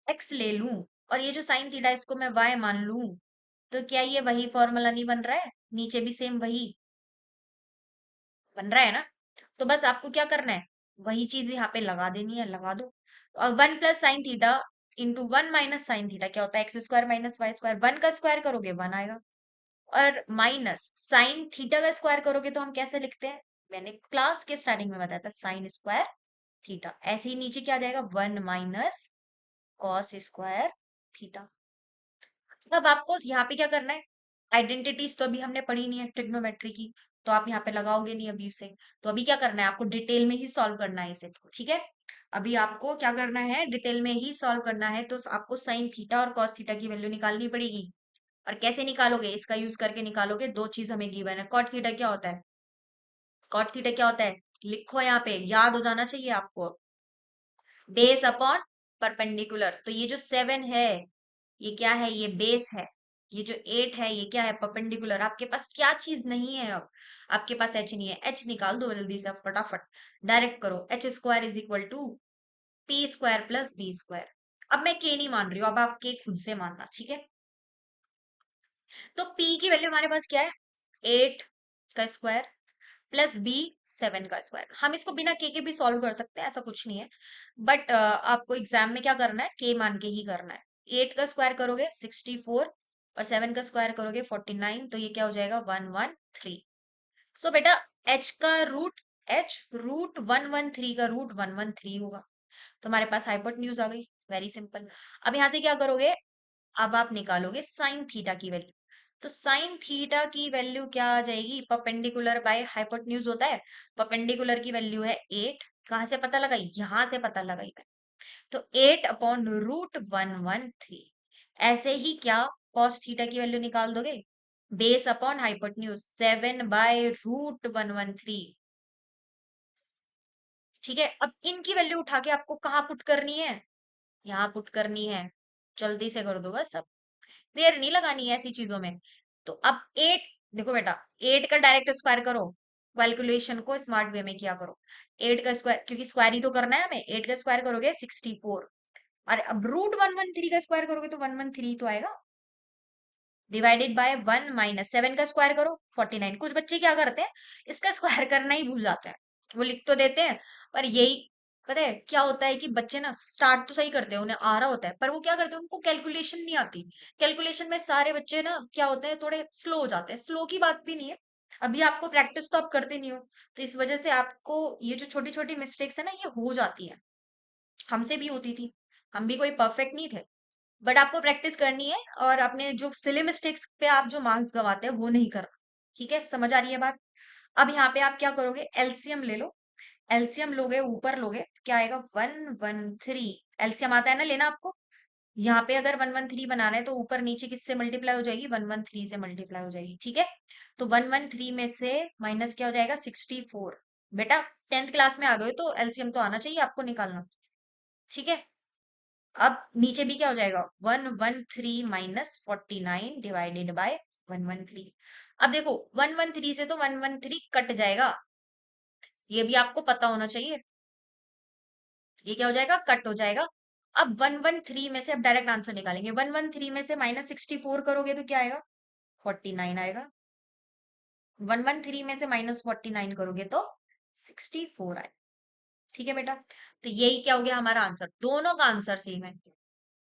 x ले लूं और ये जो साइन थीटा इसको मैं y मान लूं, तो क्या ये वही फॉर्मूला नहीं बन रहा है, नीचे भी सेम वही। बन रहा है ना? तो बस आपको क्या करना है, वही चीज यहाँ पे लगा देनी है, लगा दो। और 1 + sin theta into 1 - sin theta क्या होता है, x² - y²। 1 का स्क्वायर करोगे 1 आएगा, और माइनस साइन थीटा का स्क्वायर करोगे तो हम कैसे लिखते हैं, मैंने क्लास के स्टार्टिंग में बताया था, sin² थीटा। ऐसे ही नीचे क्या आ जाएगा, 1 - cos² थीटा। अब आपको यहाँ पे क्या करना है, आइडेंटिटीज तो अभी हमने पढ़ी नहीं है ट्रिग्नोमेट्री की, तो आप यहाँ पे लगाओगे नहीं अभी उसे। तो अभी क्या करना है, आपको डिटेल में ही सॉल्व करना है इसे, ठीक है। अभी आपको क्या करना है, डिटेल में ही सॉल्व करना है, तो आपको साइन थीटा और कॉस थीटा की वैल्यू निकालनी पड़ेगी। और कैसे निकालोगे, इसका यूज करके निकालोगे। दो चीज हमें गिवन है, कॉट थीटा क्या होता है, कॉट थीटा क्या होता है, लिखो यहाँ पे, याद हो जाना चाहिए आपको, बेस अपॉन परपेंडिकुलर। तो ये जो 7 है, ये क्या है, ये बेस है। ये जो 8 है, ये क्या है, परपेंडिकुलर। आपके पास क्या चीज नहीं है अब, आपके पास एच नहीं है, एच निकाल दो जल्दी से, फटाफट डायरेक्ट करो। h² = p² + b²। अब मैं के नहीं मान रही हूँ, अब आप के खुद से मानना, ठीक है। तो p की वैल्यू हमारे पास क्या है, 8 का स्क्वायर प्लस बी 7 का स्क्वायर। हम इसको बिना के भी सॉल्व कर सकते हैं, ऐसा कुछ नहीं है। बट आपको एग्जाम में क्या करना है, के मान के ही करना है। 8 का स्क्वायर करोगे 64, और 7 का स्क्वायर करोगे 49, तो ये क्या हो जाएगा, 113। सो बेटा एच का रूट, एच रूट 113 का रूट 113 होगा। तो हमारे पास हाइपोटेन्यूज आ गई, वेरी सिंपल। अब यहाँ से क्या करोगे, अब आप निकालोगे साइन थीटा की वैल्यू। तो साइन थीटा की वैल्यू क्या आ जाएगी, परपेंडिकुलर बाय हाइपोटेन्यूज होता है, परपेंडिकुलर की वैल्यू है 8। कहाँ से पता लगाई, यहां से पता लगाई मैं। तो 8/√113। ऐसे ही क्या, कॉस थीटा की वैल्यू निकाल दोगे, बेस अपॉन हाइपोटेन्यूज 7/√113। ठीक है, अब इनकी वैल्यू उठा के आपको कहाँ पुट करनी है, यहाँ पुट करनी है। जल्दी से कर दो बस, अब देर नहीं लगानी है ऐसी चीजों में। तो अब 8, देखो बेटा, 8 का डायरेक्ट स्क्वायर करो, कैलकुलेशन को स्मार्ट वे में किया करो। 8 का स्क्वायर, क्योंकि स्क्वायर ही तो करना है हमें, 8 का स्क्वायर करोगे 64, और अब √113 का स्क्वायर करोगे तो 113 तो आएगा, डिवाइडेड बाय 1 - 7 का स्क्वायर करो 49। कुछ बच्चे क्या करते हैं, इसका स्क्वायर करना ही भूल जाते हैं, वो लिख तो देते हैं, पर यही पता है क्या होता है कि बच्चे ना स्टार्ट तो सही करते हैं, उन्हें आ रहा होता है, पर वो क्या करते हैं, उनको कैलकुलेशन नहीं आती। कैलकुलेशन में सारे बच्चे ना क्या होते हैं, थोड़े स्लो हो जाते हैं। स्लो की बात भी नहीं है, अभी आपको प्रैक्टिस तो आप करते नहीं हो, तो इस वजह से आपको ये जो छोटी छोटी मिस्टेक्स है ना, ये हो जाती है। हमसे भी होती थी, हम भी कोई परफेक्ट नहीं थे, बट आपको प्रैक्टिस करनी है, और अपने जो सिली मिस्टेक्स पे आप जो मार्क्स गवाते हैं वो नहीं करना। ठीक है, समझ आ रही है बात। अब यहाँ पे आप क्या करोगे, एलसीएम ले लो। एलसीएम लोगे, ऊपर लोगे, क्या आएगा, 113। एलसीएम आता है ना लेना आपको। यहाँ पे अगर 113 बनाना है तो ऊपर नीचे किससे मल्टीप्लाई हो जाएगी, 113 से मल्टीप्लाई हो जाएगी, ठीक है। तो 113 में से माइनस क्या हो जाएगा, 64। बेटा 10th क्लास में आ गए हो तो एलसीएम तो आना चाहिए आपको निकालना, ठीक है। अब नीचे भी क्या हो जाएगा, 113 - 49 डिवाइडेड बाय 113। अब देखो 113 से तो 113 कट जाएगा, ये भी आपको पता होना चाहिए। ये क्या हो जाएगा, कट हो जाएगा। अब 113 में से अब डायरेक्ट आंसर निकालेंगे, 113 में से -64 करोगे तो क्या आएगा, 49 आएगा। 113 में से -49 करोगे तो 64 आएगा, ठीक है बेटा। तो यही क्या हो गया, हमारा आंसर, दोनों का आंसर सेम है।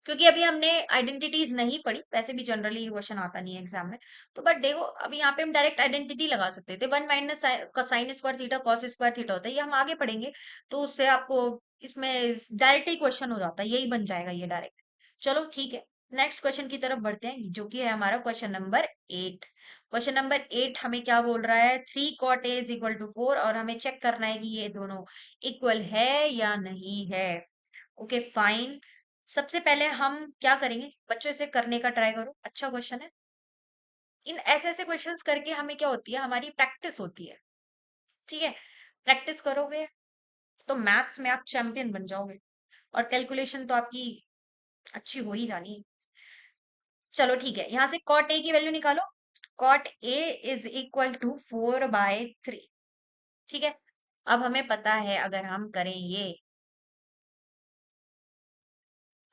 क्योंकि अभी हमने आइडेंटिटीज नहीं पढ़ी, वैसे भी जनरली ये क्वेश्चन आता नहीं है एग्जाम में। तो बट देखो अभी यहाँ पे हम डायरेक्ट आइडेंटिटी लगा सकते थे, 1 - sin² थीटा cos² थीटा होता है, ये हम आगे पढ़ेंगे। तो उससे आपको इसमें डायरेक्ट ही क्वेश्चन हो जाता है, यही बन जाएगा ये डायरेक्ट। चलो ठीक है, नेक्स्ट क्वेश्चन की तरफ बढ़ते हैं, जो कि है हमारा क्वेश्चन नंबर 8। क्वेश्चन नंबर 8 हमें क्या बोल रहा है, 3 cot A = 4, और हमें चेक करना है कि ये दोनों इक्वल है या नहीं है। Okay fine. सबसे पहले हम क्या करेंगे, बच्चों इसे करने का ट्राई करो, अच्छा क्वेश्चन है। इन ऐसे ऐसे क्वेश्चंस करके हमें क्या होती है, हमारी प्रैक्टिस होती है, ठीक है। प्रैक्टिस करोगे तो मैथ्स में आप चैंपियन बन जाओगे, और कैलकुलेशन तो आपकी अच्छी हो ही जानी है। चलो ठीक है, यहाँ से कॉट ए की वैल्यू निकालो। कॉट ए = 4/3, ठीक है। अब हमें पता है अगर हम करें ये,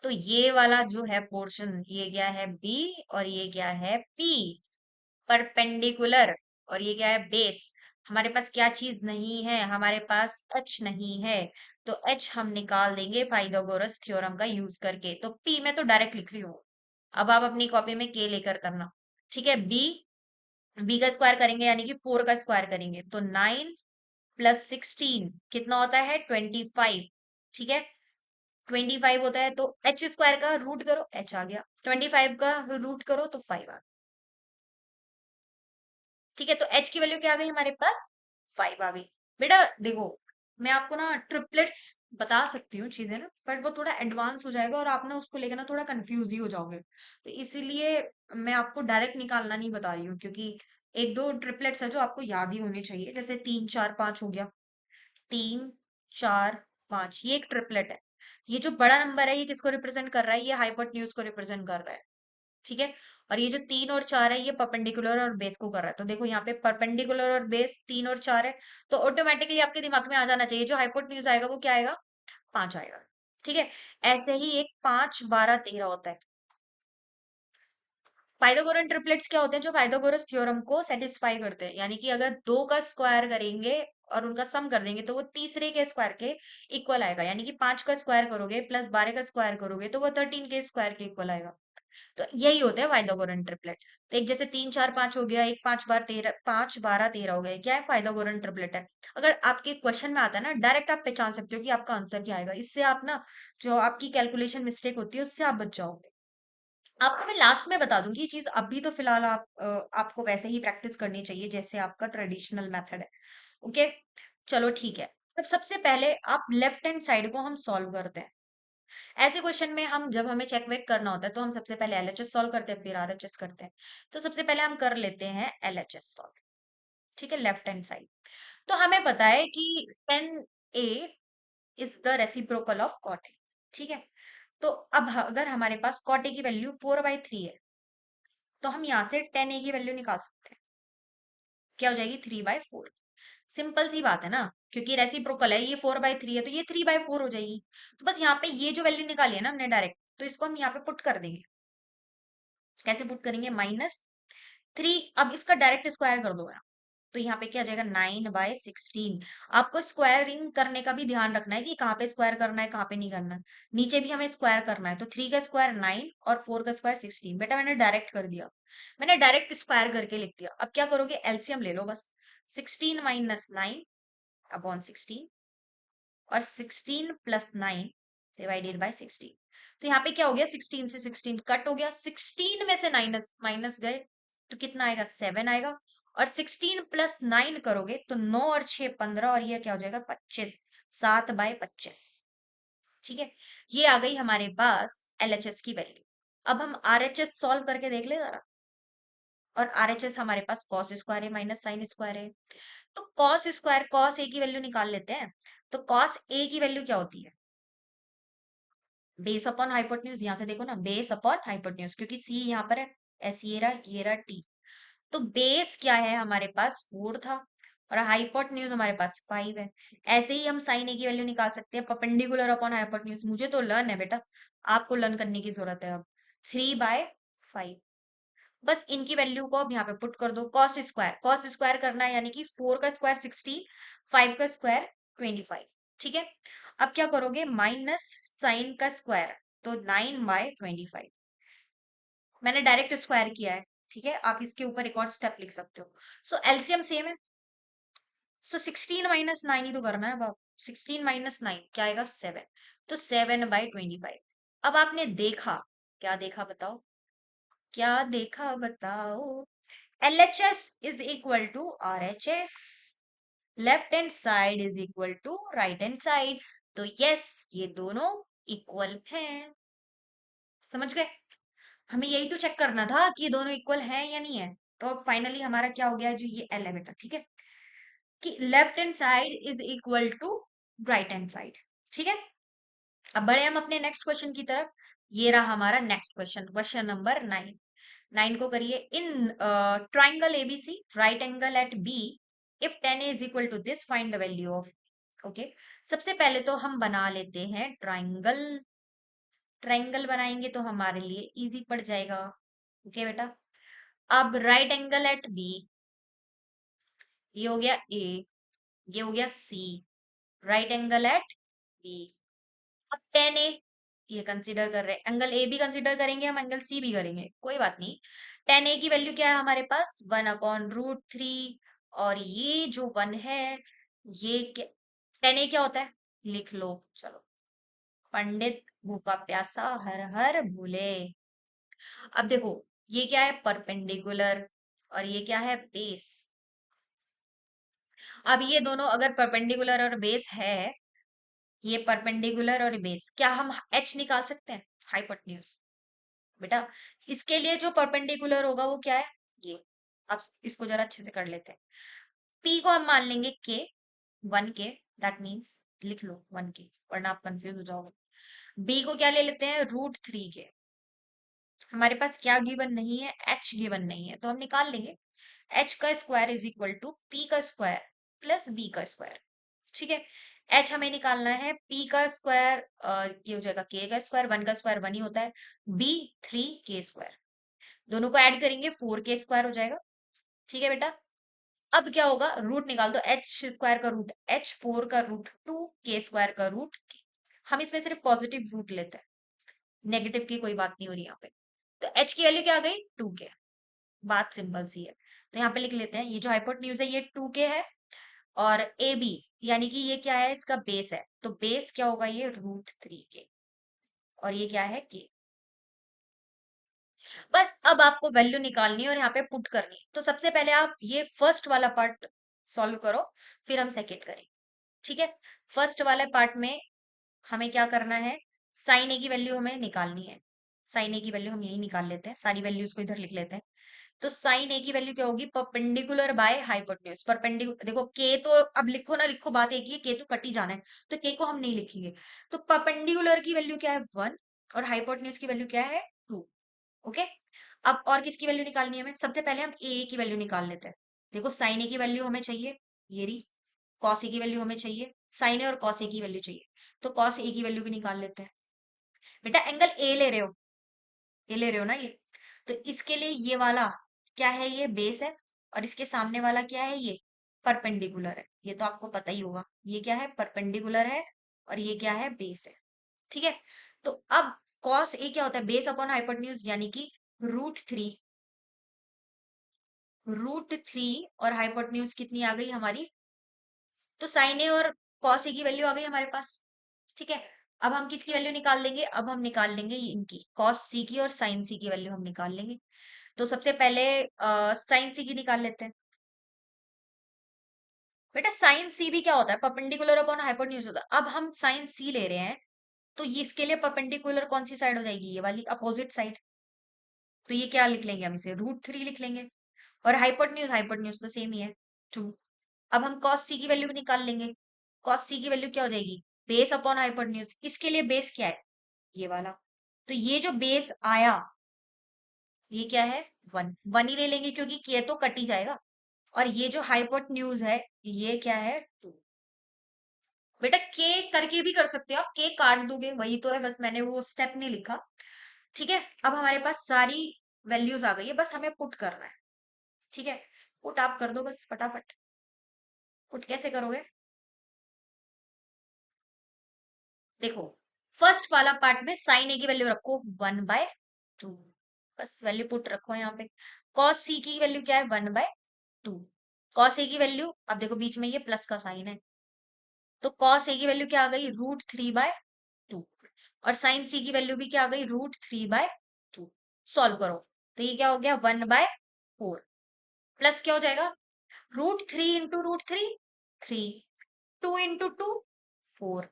तो ये वाला जो है पोर्शन, ये क्या है बी, और ये क्या है पी, परपेंडिकुलर, और ये क्या है बेस। हमारे पास क्या चीज नहीं है, हमारे पास एच नहीं है, तो एच हम निकाल देंगे पाइथागोरस थ्योरम का यूज करके। तो पी मैं तो डायरेक्ट लिख रही हूँ, अब आप अपनी कॉपी में के लेकर करना। ठीक है, बी, बी का स्क्वायर करेंगे यानी कि 4 का स्क्वायर करेंगे, तो 9 प्लस 16 कितना होता है, 25। ठीक है, 25 होता है, तो एच स्क्वायर का रूट करो, एच आ गया, 25 का रूट करो तो 5 आ गया। ठीक है, तो एच की वैल्यू क्या आ गई हमारे पास, 5 आ गई। बेटा देखो, मैं आपको ना ट्रिपलेट्स बता सकती हूँ चीजें ना, बट वो थोड़ा एडवांस हो जाएगा और आप ना उसको लेकर ना थोड़ा कंफ्यूज ही हो जाओगे, तो इसीलिए मैं आपको डायरेक्ट निकालना नहीं बता रही हूँ, क्योंकि एक दो ट्रिपलेट्स है जो आपको याद ही होने चाहिए, जैसे 3 4 5 हो गया, 3 4 5, ये एक ट्रिपलेट है। ये जो बड़ा नंबर है ये किसको रिप्रेजेंट कर रहा है, ये हाइपोटेन्यूज को रिप्रेजेंट कर रहा है। ठीक है, और ये जो 3 और 4 है ये परपेंडिकुलर और बेस को कर रहा है, तो देखो यहाँ पे परपेंडिकुलर और बेस 3 और 4 है, तो ऑटोमेटिकली आपके दिमाग में आ जाना चाहिए जो हाइपोटेन्यूज आएगा वो क्या आएगा, 5 आएगा। ठीक है, ऐसे ही एक 5 12 13 होता है। पाइथागोरन ट्रिपलेट्स क्या होते हैं, जो पाइथागोरस थ्योरम को सेटिस्फाई करते हैं, यानी कि अगर दो का स्क्वायर करेंगे और उनका सम कर देंगे तो वो तीसरे के स्क्वायर के इक्वल आएगा, यानी कि 5 का स्क्वायर करोगे प्लस 12 का स्क्वायर करोगे तो वो 13 के स्क्वायर के इक्वल आएगा। तो यही होता है पाइथागोरन ट्रिपलेट। तो एक जैसे 3 4 5 हो गया, एक 5 12 13, 5 12 13 हो गया, क्या है, पाइथागोरन ट्रिपलेट है। अगर आपके क्वेश्चन में आता है ना, डायरेक्ट आप पहचान सकते हो कि आपका आंसर क्या आएगा, इससे आप ना जो आपकी कैलकुलेशन मिस्टेक होती है उससे आप बच जाओगे। आपको मैं लास्ट में बता दूंगी ये चीज, अभी तो फिलहाल आपको वैसे ही प्रैक्टिस करनी चाहिए जैसे आपका ट्रेडिशनल मेथड है। ओके, चलो ठीक है। अब सबसे पहले आप लेफ्ट हैंड साइड को हम सॉल्व करते हैं। ऐसे क्वेश्चन में हम जब हमें चेक वेक करना होता है तो हम सबसे पहले एलएचएस सॉल्व करते हैं, फिर आरएचएस करते हैं। तो सबसे पहले हम कर लेते हैं एलएचएस सॉल्व। ठीक है, लेफ्ट हैंड साइड। तो हमें पता है कि 10a is the reciprocal of cot A. ठीक है, तो अब अगर हमारे पास कॉट ए की वैल्यू 4/3 है, तो हम यहाँ से 10a की वैल्यू निकाल सकते हैं, क्या हो जाएगी, 3/4। सिंपल सी बात है ना, क्योंकि रेसिप्रोकल है, ये 4/3 है तो ये 3/4 हो जाएगी। तो बस यहाँ पे ये जो वैल्यू निकाली है ना हमने डायरेक्ट, तो इसको हम यहाँ पे पुट कर देंगे। कैसे पुट करेंगे, -3, अब इसका डायरेक्ट स्क्वायर कर दो यहाँ, तो यहाँ पे क्या आ जाएगा, 9/16। आपको स्क्वायरिंग करने का भी ध्यान रखना है कि कहाँ पे स्क्वायर करना है कहाँ पे नहीं करना है। नीचे भी हमें स्क्वायर करना है, तो 3 का स्क्वायर 9 और 4 का स्क्वायर 16। बेटा मैंने डायरेक्ट कर दिया, मैंने डायरेक्ट स्क्वायर करके लिख दिया। अब क्या करोगे, एलसीएम ले लो बस, 16 - 9/16 और 16 + 9 ÷ 16। तो यहाँ पे क्या हो गया, 16 से 16 कट हो गया, 16 में से माइनस माइनस गए तो कितना आएगा, 7 आएगा। और 16 + 9 करोगे तो 9 और 6 15, और ये क्या हो जाएगा, 25, 7/25। ठीक है, ये आ गई हमारे पास एलएचएस की वैल्यू। अब हम आरएचएस सॉल्व करके देख ले जरा। और आरएचएस हमारे पास कॉस स्क्वायर है माइनस साइन स्क्वायर है, तो कॉस स्क्वायर, कॉस ए की वैल्यू निकाल लेते हैं। तो कॉस ए की वैल्यू क्या होती है, बेस अपॉन हाइपोटेन्यूज। यहाँ से देखो ना, बेस अपॉन हाइपोटेन्यूज, क्योंकि सी यहाँ पर है, एस ये रहा टी। तो बेस क्या है हमारे पास, 4 था, और हाइपोटेन्यूज हमारे पास 5 है। ऐसे ही हम साइन ए की वैल्यू निकाल सकते हैं, परपेंडिकुलर अपॉन हाइपोटेन्यूज। मुझे तो लर्न है बेटा, आपको लर्न करने की जरूरत है। अब 3/5, बस इनकी वैल्यू को अब यहाँ पे पुट कर दो। कॉस स्क्वायर, कॉस स्क्वायर करना है, यानी कि 4 का स्क्वायर 16, 5 का स्क्वायर 25। ठीक है, अब क्या करोगे, माइनस साइन का स्क्वायर, तो 9/25। मैंने डायरेक्ट स्क्वायर किया है। ठीक है, आप इसके ऊपर एक और स्टेप लिख सकते हो। सो एलसीएम सेम है, सो 16 - 9 ही तो करना है बाप। 16 - 9 क्या आएगा, 7। तो 7/25। अब आपने देखा, क्या देखा बताओ, क्या देखा बताओ, LHS is equal to RHS, left hand side is equal to right hand side. तो यस, ये दोनों इक्वल हैं। समझ गए, हमें यही तो चेक करना था कि ये दोनों इक्वल हैं या नहीं है। तो फाइनली हमारा क्या हो गया, जो ये एल है बेटा, ठीक है, कि left hand side is equal to right hand side. ठीक है, अब बढ़े हम अपने नेक्स्ट क्वेश्चन की तरफ। ये रहा हमारा नेक्स्ट क्वेश्चन, क्वेश्चन नंबर 9। 9 को करिए, in triangle ABC right angle at B, if 10a is equal to this find the value of. Okay, सबसे पहले तो हम बना लेते हैं ट्राइंगल। ट्राइंगल बनाएंगे तो हमारे लिए इजी पड़ जाएगा। ओके बेटा, अब राइट एंगल एट बी ये हो गया ए, ये हो गया सी, राइट एंगल एट बी। अब टेन ए, ये कंसीडर कर रहे हैं, एंगल ए भी कंसीडर करेंगे हम, एंगल सी भी करेंगे, कोई बात नहीं। टेन ए की वैल्यू क्या है हमारे पास, 1/√3। और ये जो 1 है, ये क्या, टेन ए क्या होता है, लिख लो चलो। पंडित भूखा प्यासा हर हर भूले। अब देखो, ये क्या है, परपेंडिकुलर, और ये क्या है, बेस। अब ये दोनों अगर परपेंडिकुलर और बेस है, ये परपेंडिकुलर और बेस, क्या हम एच निकाल सकते हैं, हाइपोटेन्यूज। बेटा, इसके लिए जो परपेंडिकुलर होगा वो क्या है, ये। अब इसको जरा अच्छे से कर लेते हैं। पी को हम मान लेंगे के, 1 के, दैट मीन्स लिख लो 1 के, वरना आप कंफ्यूज हो जाओगे। बी को क्या ले लेते हैं, √3 के। हमारे पास क्या गिवन नहीं है, एच गिवन नहीं है, तो हम निकाल लेंगे। एच का square is equal to P का स्क्वायर प्लस बी का स्क्वायर। ठीक है, एच हमें निकालना है, पी का स्क्वायर ये हो जाएगा के का स्क्वायर, 1 का स्क्वायर 1 ही होता है, बी 3 के स्क्वायर, दोनों को ऐड करेंगे 4 के स्क्वायर हो जाएगा। ठीक है बेटा, अब क्या होगा, रूट निकाल दो, एच स्क्वायर का रूट एच, 4 का रूट 2, के स्क्वायर का रूट के। हम इसमें सिर्फ पॉजिटिव रूट लेते हैं, नेगेटिव की कोई बात नहीं हो रही यहाँ पे। तो एच की वैल्यू क्या आ गई, 2 के। बात सिंपल सी है, तो यहाँ पे लिख लेते हैं, ये जो हाइपोटेन्यूज है ये 2 के है, और ए बी यानी कि ये क्या है, इसका बेस है, तो बेस क्या होगा, ये √3 के, और ये क्या है, के। बस अब आपको वैल्यू निकालनी है और यहाँ पे पुट करनी है, तो सबसे पहले आप ये फर्स्ट वाला पार्ट सॉल्व करो, फिर हम सेकेंड करेंगे। ठीक है, फर्स्ट वाले पार्ट में हमें क्या करना है, साइन ए की वैल्यू हमें निकालनी है। साइन ए की वैल्यू हम यही निकाल लेते हैं, सारी वैल्यूज को इधर लिख लेते हैं। तो साइन ए की वैल्यू क्या होगी, परपेंडिकुलर बाय हाइपोटेन्यूज। परपेंडिकुलर, देखो के तो अब लिखो ना लिखो, बात एक ही है, के तो कट ही जाना है, तो के को हम नहीं लिखेंगे। तो परपेंडिकुलर की वैल्यू क्या है, 1, और हाइपोटेन्यूज की वैल्यू क्या है, 2। ओके, अब और किसकी वैल्यू निकालनी है हमें, सबसे पहले हम ए की वैल्यू निकाल लेते हैं। देखो साइन ए की वैल्यू हमें चाहिए, ये रही, कॉस ए की वैल्यू हमें चाहिए, साइन ए और कॉस ए की वैल्यू चाहिए, तो कॉस ए की वैल्यू भी निकाल लेते हैं। बेटा एंगल ए ले रहे हो, ये ले रहे हो ना ये, तो इसके लिए ये वाला क्या है, ये बेस है, और इसके सामने वाला क्या है, ये परपेंडिकुलर है, ये तो आपको पता ही होगा, ये क्या है, परपेंडिकुलर है, और ये क्या है, बेस है। ठीक है, तो अब कॉस ए क्या होता है, बेस अपॉन हाइपोटेन्यूज, यानी कि √3, √3, और हाइपोटेन्यूज कितनी आ गई हमारी, तो साइन ए और कॉस ए की वैल्यू आ गई हमारे पास। ठीक है, अब हम किसकी वैल्यू निकाल लेंगे, अब हम निकाल लेंगे इनकी, कॉस सी की और साइन सी की वैल्यू हम निकाल लेंगे। तो सबसे पहले साइन सी की निकाल लेते हैं। बेटा साइन सी भी क्या होता है, परपेंडिकुलर अपॉन हाइपोटेन्यूज होता है। अब हम साइन सी ले रहे हैं, तो ये इसके लिए परपेंडिकुलर कौन सी साइड हो जाएगी, ये वाली अपोजिट साइड। तो ये क्या लिख लेंगे हम, इसे √3 लिख लेंगे, और हाइपोटेन्यूज, हाइपोटेन्यूज तो सेम ही है, 2। अब हम कॉस सी की वैल्यू भी निकाल लेंगे, कॉस सी की वैल्यू क्या हो जाएगी, बेस अपॉन हाइपोटेन्यूज, इसके लिए बेस क्या है, ये वाला। तो ये जो बेस आया, ये क्या है, 1, 1 ही ले लेंगे क्योंकि के तो कट ही जाएगा, और ये जो हाइपोटेन्यूज है, ये क्या है, 2। बेटा के करके भी कर सकते हो आप, के काट दोगे वही तो है, बस मैंने वो स्टेप नहीं लिखा। ठीक है, अब हमारे पास सारी वैल्यूज आ गई है, बस हमें पुट करना है। ठीक है, पुट आप कर दो बस फटाफट। पुट कैसे करोगे, देखो फर्स्ट वाला पार्ट में साइन ए की वैल्यू रखो 1/2, बस वैल्यू पुट रखो यहाँ पे। कॉस सी की वैल्यू क्या है, 1/2। कॉस ए की वैल्यू, अब देखो बीच में ये प्लस का साइन है, तो कॉस ए की वैल्यू क्या आ गई, √3/2, और साइन सी की वैल्यू भी क्या आ गई, √3/2। सॉल्व करो, तो ये क्या हो गया, 1/4, प्लस क्या हो जाएगा, √3 × √3, 3, 2 × 2, 4।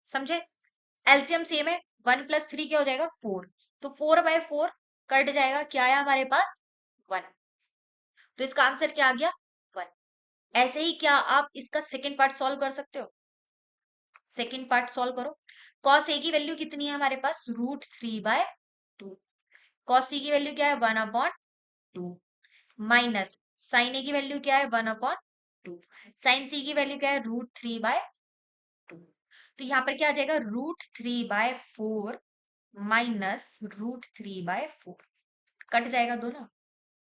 समझे, एलसीएम सेम है, 1 + 3 क्या हो जाएगा, 4, तो 4/4 कट जाएगा, क्या आया हमारे पास, 1। तो इसका आंसर क्या आ गया, 1। ऐसे ही क्या आप इसका सेकेंड पार्ट सॉल्व कर सकते हो, सेकेंड पार्ट सॉल्व करो। कॉस ए की वैल्यू कितनी है हमारे पास, √3/2, कॉस सी की वैल्यू क्या है, 1/2, माइनस साइन ए की वैल्यू क्या है, 1/2, साइन सी की वैल्यू क्या है, √3/2। तो यहाँ पर क्या आ जाएगा, √3/4 माइनस √3/4, कट जाएगा दोनों।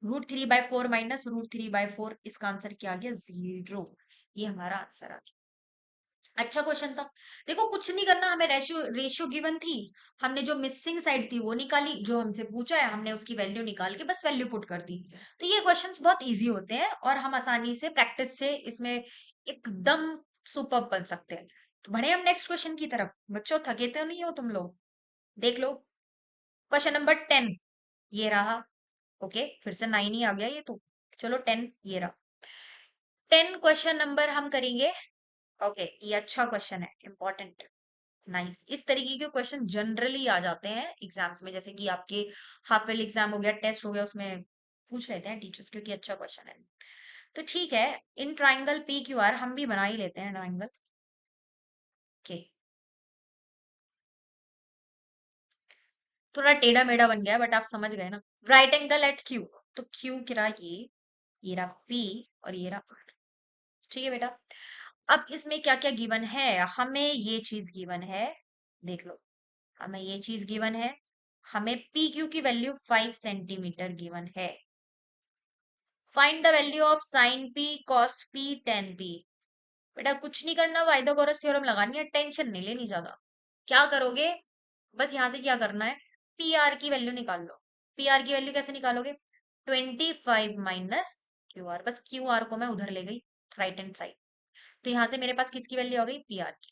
√3/4 माइनस √3/4, इसका आंसर क्या आ गया? 0। ये हमारा आंसर आ गया। अच्छा क्वेश्चन था। देखो कुछ नहीं करना, हमें रेशियो रेशियो गिवन थी, हमने जो मिसिंग साइड थी वो निकाली, जो हमसे पूछा है हमने उसकी वैल्यू निकाल के बस वैल्यू पुट कर दी। तो ये क्वेश्चंस बहुत इजी होते हैं और हम आसानी से प्रैक्टिस से इसमें एकदम सुपर बन सकते हैं। तो बढ़े हम नेक्स्ट क्वेश्चन की तरफ। बच्चों थके तो नहीं हो तुम लोग? देख लो क्वेश्चन नंबर 10, ये रहा। ओके फिर से 9 ही आ गया ये तो। चलो 10 ये रहा। 10 क्वेश्चन नंबर हम करेंगे। ओके ये अच्छा क्वेश्चन है, इंपॉर्टेंट। नाइस। इस तरीके के क्वेश्चन जनरली आ जाते हैं एग्जाम्स में, जैसे कि आपके हाफ ईयरली एग्जाम हो गया, टेस्ट हो गया, उसमें पूछ लेते हैं टीचर्स, क्योंकि अच्छा क्वेश्चन है। तो ठीक है, in triangle P Q are हम भी बना ही लेते हैं ट्राइंगल के। थोड़ा टेढ़ा मेढ़ा बन गया बट आप समझ गए ना। राइट एंगल एट क्यू, तो क्यू गिरा ये रहा पी और ये रहा आर। ठीक है बेटा। अब इसमें क्या क्या गिवन है? हमें ये चीज गिवन है, देख लो, हमें ये चीज गिवन है, हमें पी क्यू की वैल्यू 5 सेंटीमीटर गिवन है। Find the value of sine P cos P ten P. बेटा कुछ नहीं करना, पाइथागोरस थ्योरम लगानी है, टेंशन नहीं लेनी ज्यादा। क्या करोगे, बस यहां से क्या करना है, पी आर की वैल्यू निकाल लो। पी आर की वैल्यू कैसे निकालोगे? 25 minus Q R, bus Q R को मैं उधर ले गई राइट हैंड साइड। तो यहाँ से मेरे पास किसकी वैल्यू आ गई? पी आर की।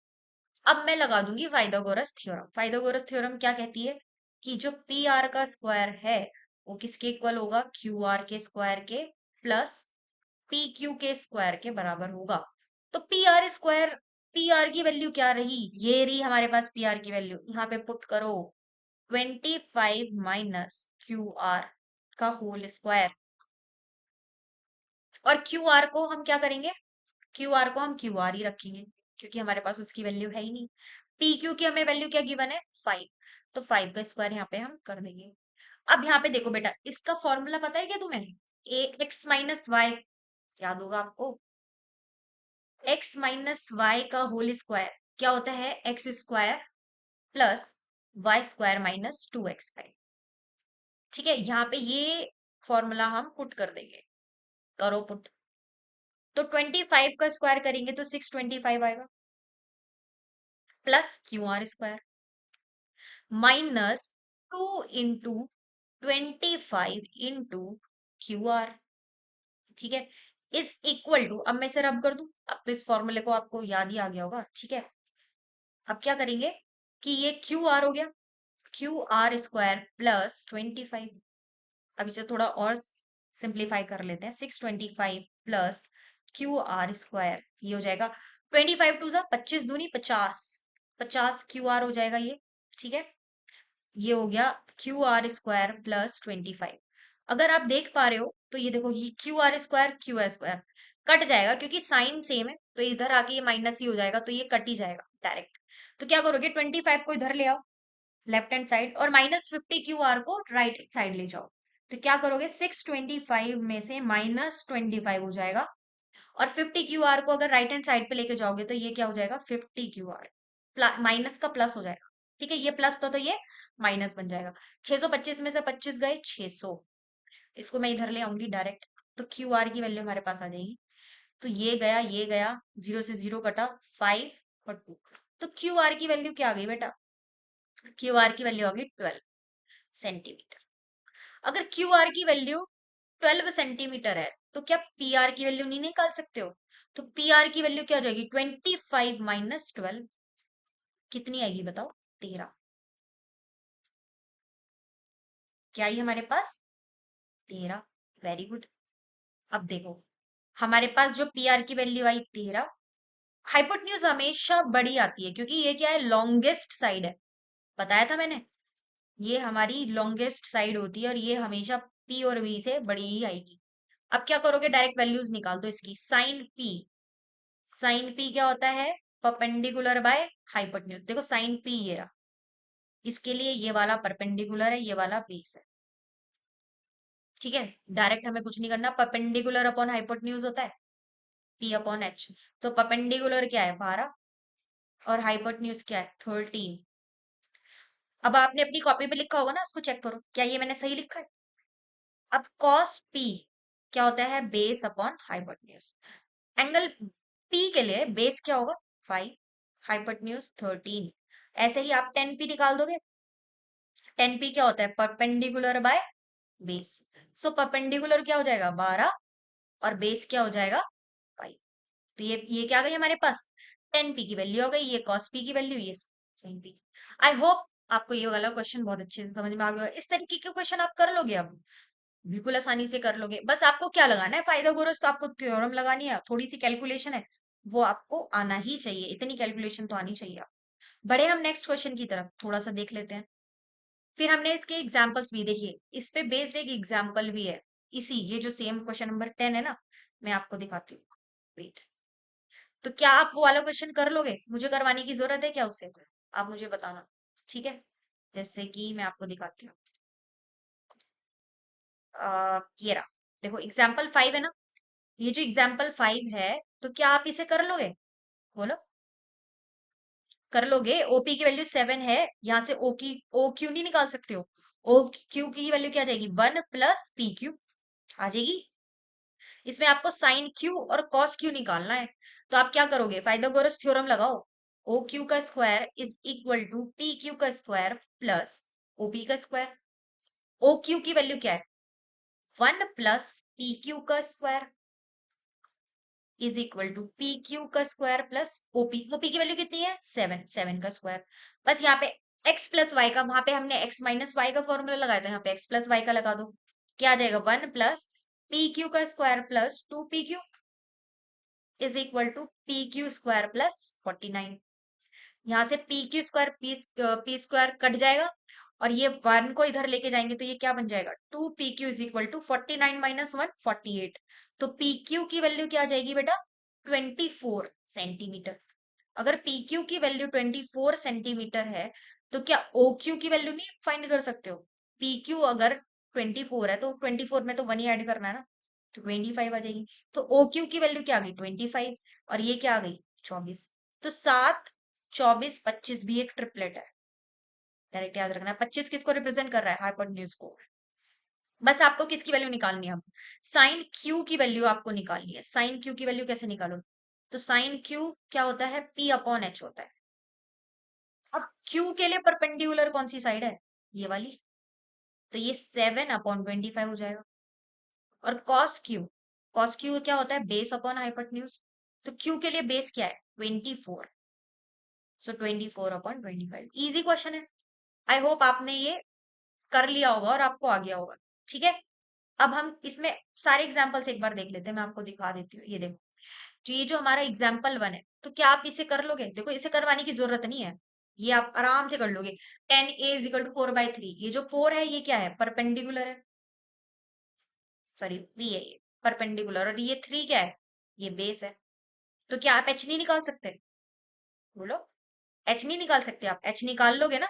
अब मैं लगा दूंगी पाइथागोरस थ्योरम। पाइथागोरस थ्योरम क्या कहती है कि जो पी आर का स्क्वायर है वो किसके इक्वल होगा? क्यू आर के स्क्वायर के प्लस पी क्यू के स्क्वायर के बराबर होगा। तो P R square, P R की वैल्यू क्या रही? ये रही हमारे पास पी आर की वैल्यू, यहाँ पे पुट करो 25 माइनस क्यू आर का होल स्क्वायर। और क्यू आर को हम क्या करेंगे? क्यू आर को हम क्यू आर ही रखेंगे, क्योंकि हमारे पास उसकी वैल्यू है ही नहीं। पी क्यू की हमें वैल्यू क्या गिवन है? 5। तो 5 का स्क्वायर यहाँ पे हम कर देंगे। अब यहाँ पे देखो बेटा, इसका फॉर्मूला पता है क्या तुम्हें? ए एक्स माइनस वाई, याद होगा आपको। एक्स माइनस वाई का होल स्क्वायर क्या होता है? X square plus Y square minus 2xy। ठीक है, यहाँ पे ये फॉर्मूला हम पुट कर देंगे। करो पुट। तो 25 का स्क्वायर करेंगे तो 625 आएगा, plus Q R square minus 2 into 25 into Q R. ठीक है, इज इक्वल टू, अब मैं इसे रब कर दूं, अब तो इस फॉर्मूले को आपको याद ही आ गया होगा। ठीक है, अब क्या करेंगे कि ये क्यू आर हो गया, क्यू आर स्क्वायर प्लस 25। अब इसे थोड़ा और सिंप्लीफाई कर लेते हैं, 625 प्लस क्यू आर स्क्वायर, ये हो जाएगा 25 टू जा 25 दूनी 50, 50 क्यू आर हो जाएगा ये। ठीक है, ये हो गया क्यू आर स्क्वायर प्लस 25। अगर आप देख पा रहे हो तो ये देखो, ये क्यू आर स्क्वायर कट जाएगा क्योंकि साइन सेम है, तो इधर आके ये माइनस ही हो जाएगा, तो ये कट ही जाएगा डायरेक्ट। तो क्या करोगे, 25 को इधर ले आओ लेफ्ट हैंड साइड, और -50 क्यू आर को राइट साइड ले जाओ। तो क्या करोगे, 625 में से -25 हो जाएगा, और 50 क्यू आर को अगर राइट हैंड साइड पे लेके जाओगे तो ये क्या हो जाएगा, 50 क्यू आर, माइनस का प्लस हो जाएगा। ठीक है, ये प्लस तो ये माइनस बन जाएगा। 625 में से 25 गए 600, इसको मैं इधर ले आऊंगी डायरेक्ट, तो क्यू आर की वैल्यू हमारे पास आ जाएगी। तो ये गया, 0 से 0 कटा, 5 और 2। तो क्यू आर की वैल्यू क्या आ गई बेटा? क्यू आर की वैल्यू आ गई 12 सेंटीमीटर। अगर क्यू आर की वैल्यू 12 सेंटीमीटर है तो क्या पी आर की वैल्यू नहीं निकाल सकते हो? तो पी आर की वैल्यू क्या हो जाएगी, 25 माइनस 12, कितनी आएगी बताओ? 13। क्या आई हमारे पास? 13। Very good. अब देखो, हमारे पास जो पी आर की वैल्यू आई 13, हाइपोटेन्यूज हमेशा बड़ी आती है क्योंकि ये क्या है, लॉन्गेस्ट साइड है, बताया था मैंने। ये हमारी लॉन्गेस्ट साइड होती है और ये हमेशा पी और वी से बड़ी ही आएगी। अब क्या करोगे, डायरेक्ट वैल्यूज निकाल दो इसकी। साइन पी, साइन पी क्या होता है, परपेंडिकुलर बाय हाइपोटेन्यूज। देखो साइन पी ये रहा, इसके लिए ये वाला परपेंडिकुलर है, ये वाला बेस है। ठीक है, डायरेक्ट हमें कुछ नहीं करना, परपेंडिकुलर अपॉन हाइपोटेन्यूज होता है पी अपॉन एच। तो परपेंडिकुलर क्या है, 12, और हाइपोटेन्यूज क्या है, 13। अब आपने अपनी कॉपी पे लिखा होगा ना, उसको चेक करो क्या ये मैंने सही लिखा है। अब कॉस पी क्या होता है? Base upon hypotenuse. Angle P के लिए बेस क्या होगा? 5, हाइपोटेन्यूज 13। ऐसे ही आप 10 पी निकाल दोगे। 10 पी क्या होता है? Perpendicular by base. So perpendicular क्या हो जाएगा? 12, और बेस क्या हो जाएगा? 5। तो ये क्या आ गई हमारे पास? 10 पी की वैल्यू हो गई, ये कॉस पी की वैल्यू, ये साइन पी। आई होप आपको ये वाला क्वेश्चन बहुत अच्छे से समझ में आ गया। इस तरीके के क्वेश्चन आप कर लोगे, अब बिल्कुल आसानी से कर लोगे। बस आपको क्या लगाना है? पाइथागोरस, तो आपको थ्योरम लगानी है, थोड़ी सी कैलकुलेशन है, वो आपको आना ही चाहिए, इतनी कैलकुलेशन तो आनी चाहिए। बढ़े हम नेक्स्ट क्वेश्चन की तरफ, थोड़ा सा देख लेते हैं। फिर हमने इसके एग्जाम्पल्स भी देखिए, इस पे बेस्ड एक एग्जाम्पल भी है। इसी ये जो सेम क्वेश्चन नंबर 10 है ना, मैं आपको दिखाती हूँ। वेट, तो क्या आप वो वाला क्वेश्चन कर लोगे? मुझे करवाने की जरूरत है क्या उससे? आप मुझे बताना, ठीक है? जैसे कि मैं आपको दिखाती हूँ। ये रहा, देखो एग्जाम्पल 5 है ना, ये जो एग्जाम्पल 5 है, तो क्या आप इसे कर लोगे? बोलो, कर लोगे? ओपी की वैल्यू 7 है, यहाँ से ओ क्यू नहीं निकाल सकते हो? ओ क्यू की वैल्यू क्या आ जाएगी? 1 + पी क्यू आ जाएगी। इसमें आपको साइन क्यू और कॉस क्यू निकालना है, तो आप क्या करोगे? पाइथागोरस थ्योरम लगाओ। ओ क्यू का square is equal to P Q का स्क्वायर प्लस ओपी का स्क्वायर। ओ क्यू की वैल्यू क्या है? 1 + पी क्यू का square is equal to P Q का स्क्वायर प्लस ओपी। ओपी की वैल्यू कितनी है? 7, 7 का स्क्वायर। बस यहाँ पे x प्लस वाई का, वहां पे हमने x माइनस वाई का फॉर्मूला लगाया था, यहाँ पे x प्लस वाई का लगा दो। क्या आ जाएगा? 1 + पी क्यू का square plus 2 P Q is equal to P Q square plus 49। यहाँ से P Q square P square cut जाएगा, और ये 1 को इधर लेके जाएंगे, तो ये क्या बन जाएगा? 2 P Q is equal to 49 - 1 48। तो पी क्यू की वैल्यू क्या आ जाएगी बेटा? 24 सेंटीमीटर। अगर पी क्यू की वैल्यू 24 सेंटीमीटर है, तो क्या ओ क्यू की वैल्यू नहीं फाइंड कर सकते हो? पी क्यू अगर 24 है, तो 24 में तो 1 ही ऐड करना है ना, तो 25 आ जाएगी। तो ओ क्यू की वैल्यू क्या आ गई? 25, और ये क्या आ गई? 24। तो 7, 24, 25 भी एक ट्रिपलेट है। डायरेक्ट याद रखना है, 25 किसको रिप्रेजेंट कर रहा है? हाइपोटेन्यूज को। बस आपको किसकी वैल्यू निकालनी है? अब साइन क्यू की वैल्यू आपको निकालनी है। साइन क्यू की वैल्यू कैसे निकालो? तो साइन क्यू क्या होता है? पी अपॉन एच होता है। अब क्यू के लिए परपेंडिकुलर कौन सी साइड है? ये वाली। तो ये 7/25 हो जाएगा। और कॉस क्यू क्या होता है? Base upon hypotenuse. तो क्यू के लिए बेस क्या है? 24। सो 24/25। इजी क्वेश्चन है। आई होप आपने ये कर लिया होगा और आपको आ गया होगा। ठीक है, अब हम इसमें सारे एग्जाम्पल्स एक बार देख लेते हैं, मैं आपको दिखा देती हूँ। ये देखो, तो ये जो हमारा एग्जाम्पल 1 है, तो क्या आप इसे कर लोगे? देखो, इसे करवाने की जरूरत नहीं है, ये आप आराम से कर लोगे। 10a = 4/3, ये जो 4 है ये क्या है? परपेंडिकुलर है, सॉरी बी है ये, परपेंडिकुलर। और ये 3 क्या है? ये बेस है। तो क्या आप एच नहीं निकाल सकते? बोलो, एच नहीं निकाल सकते? आप एच निकाल लोगे ना।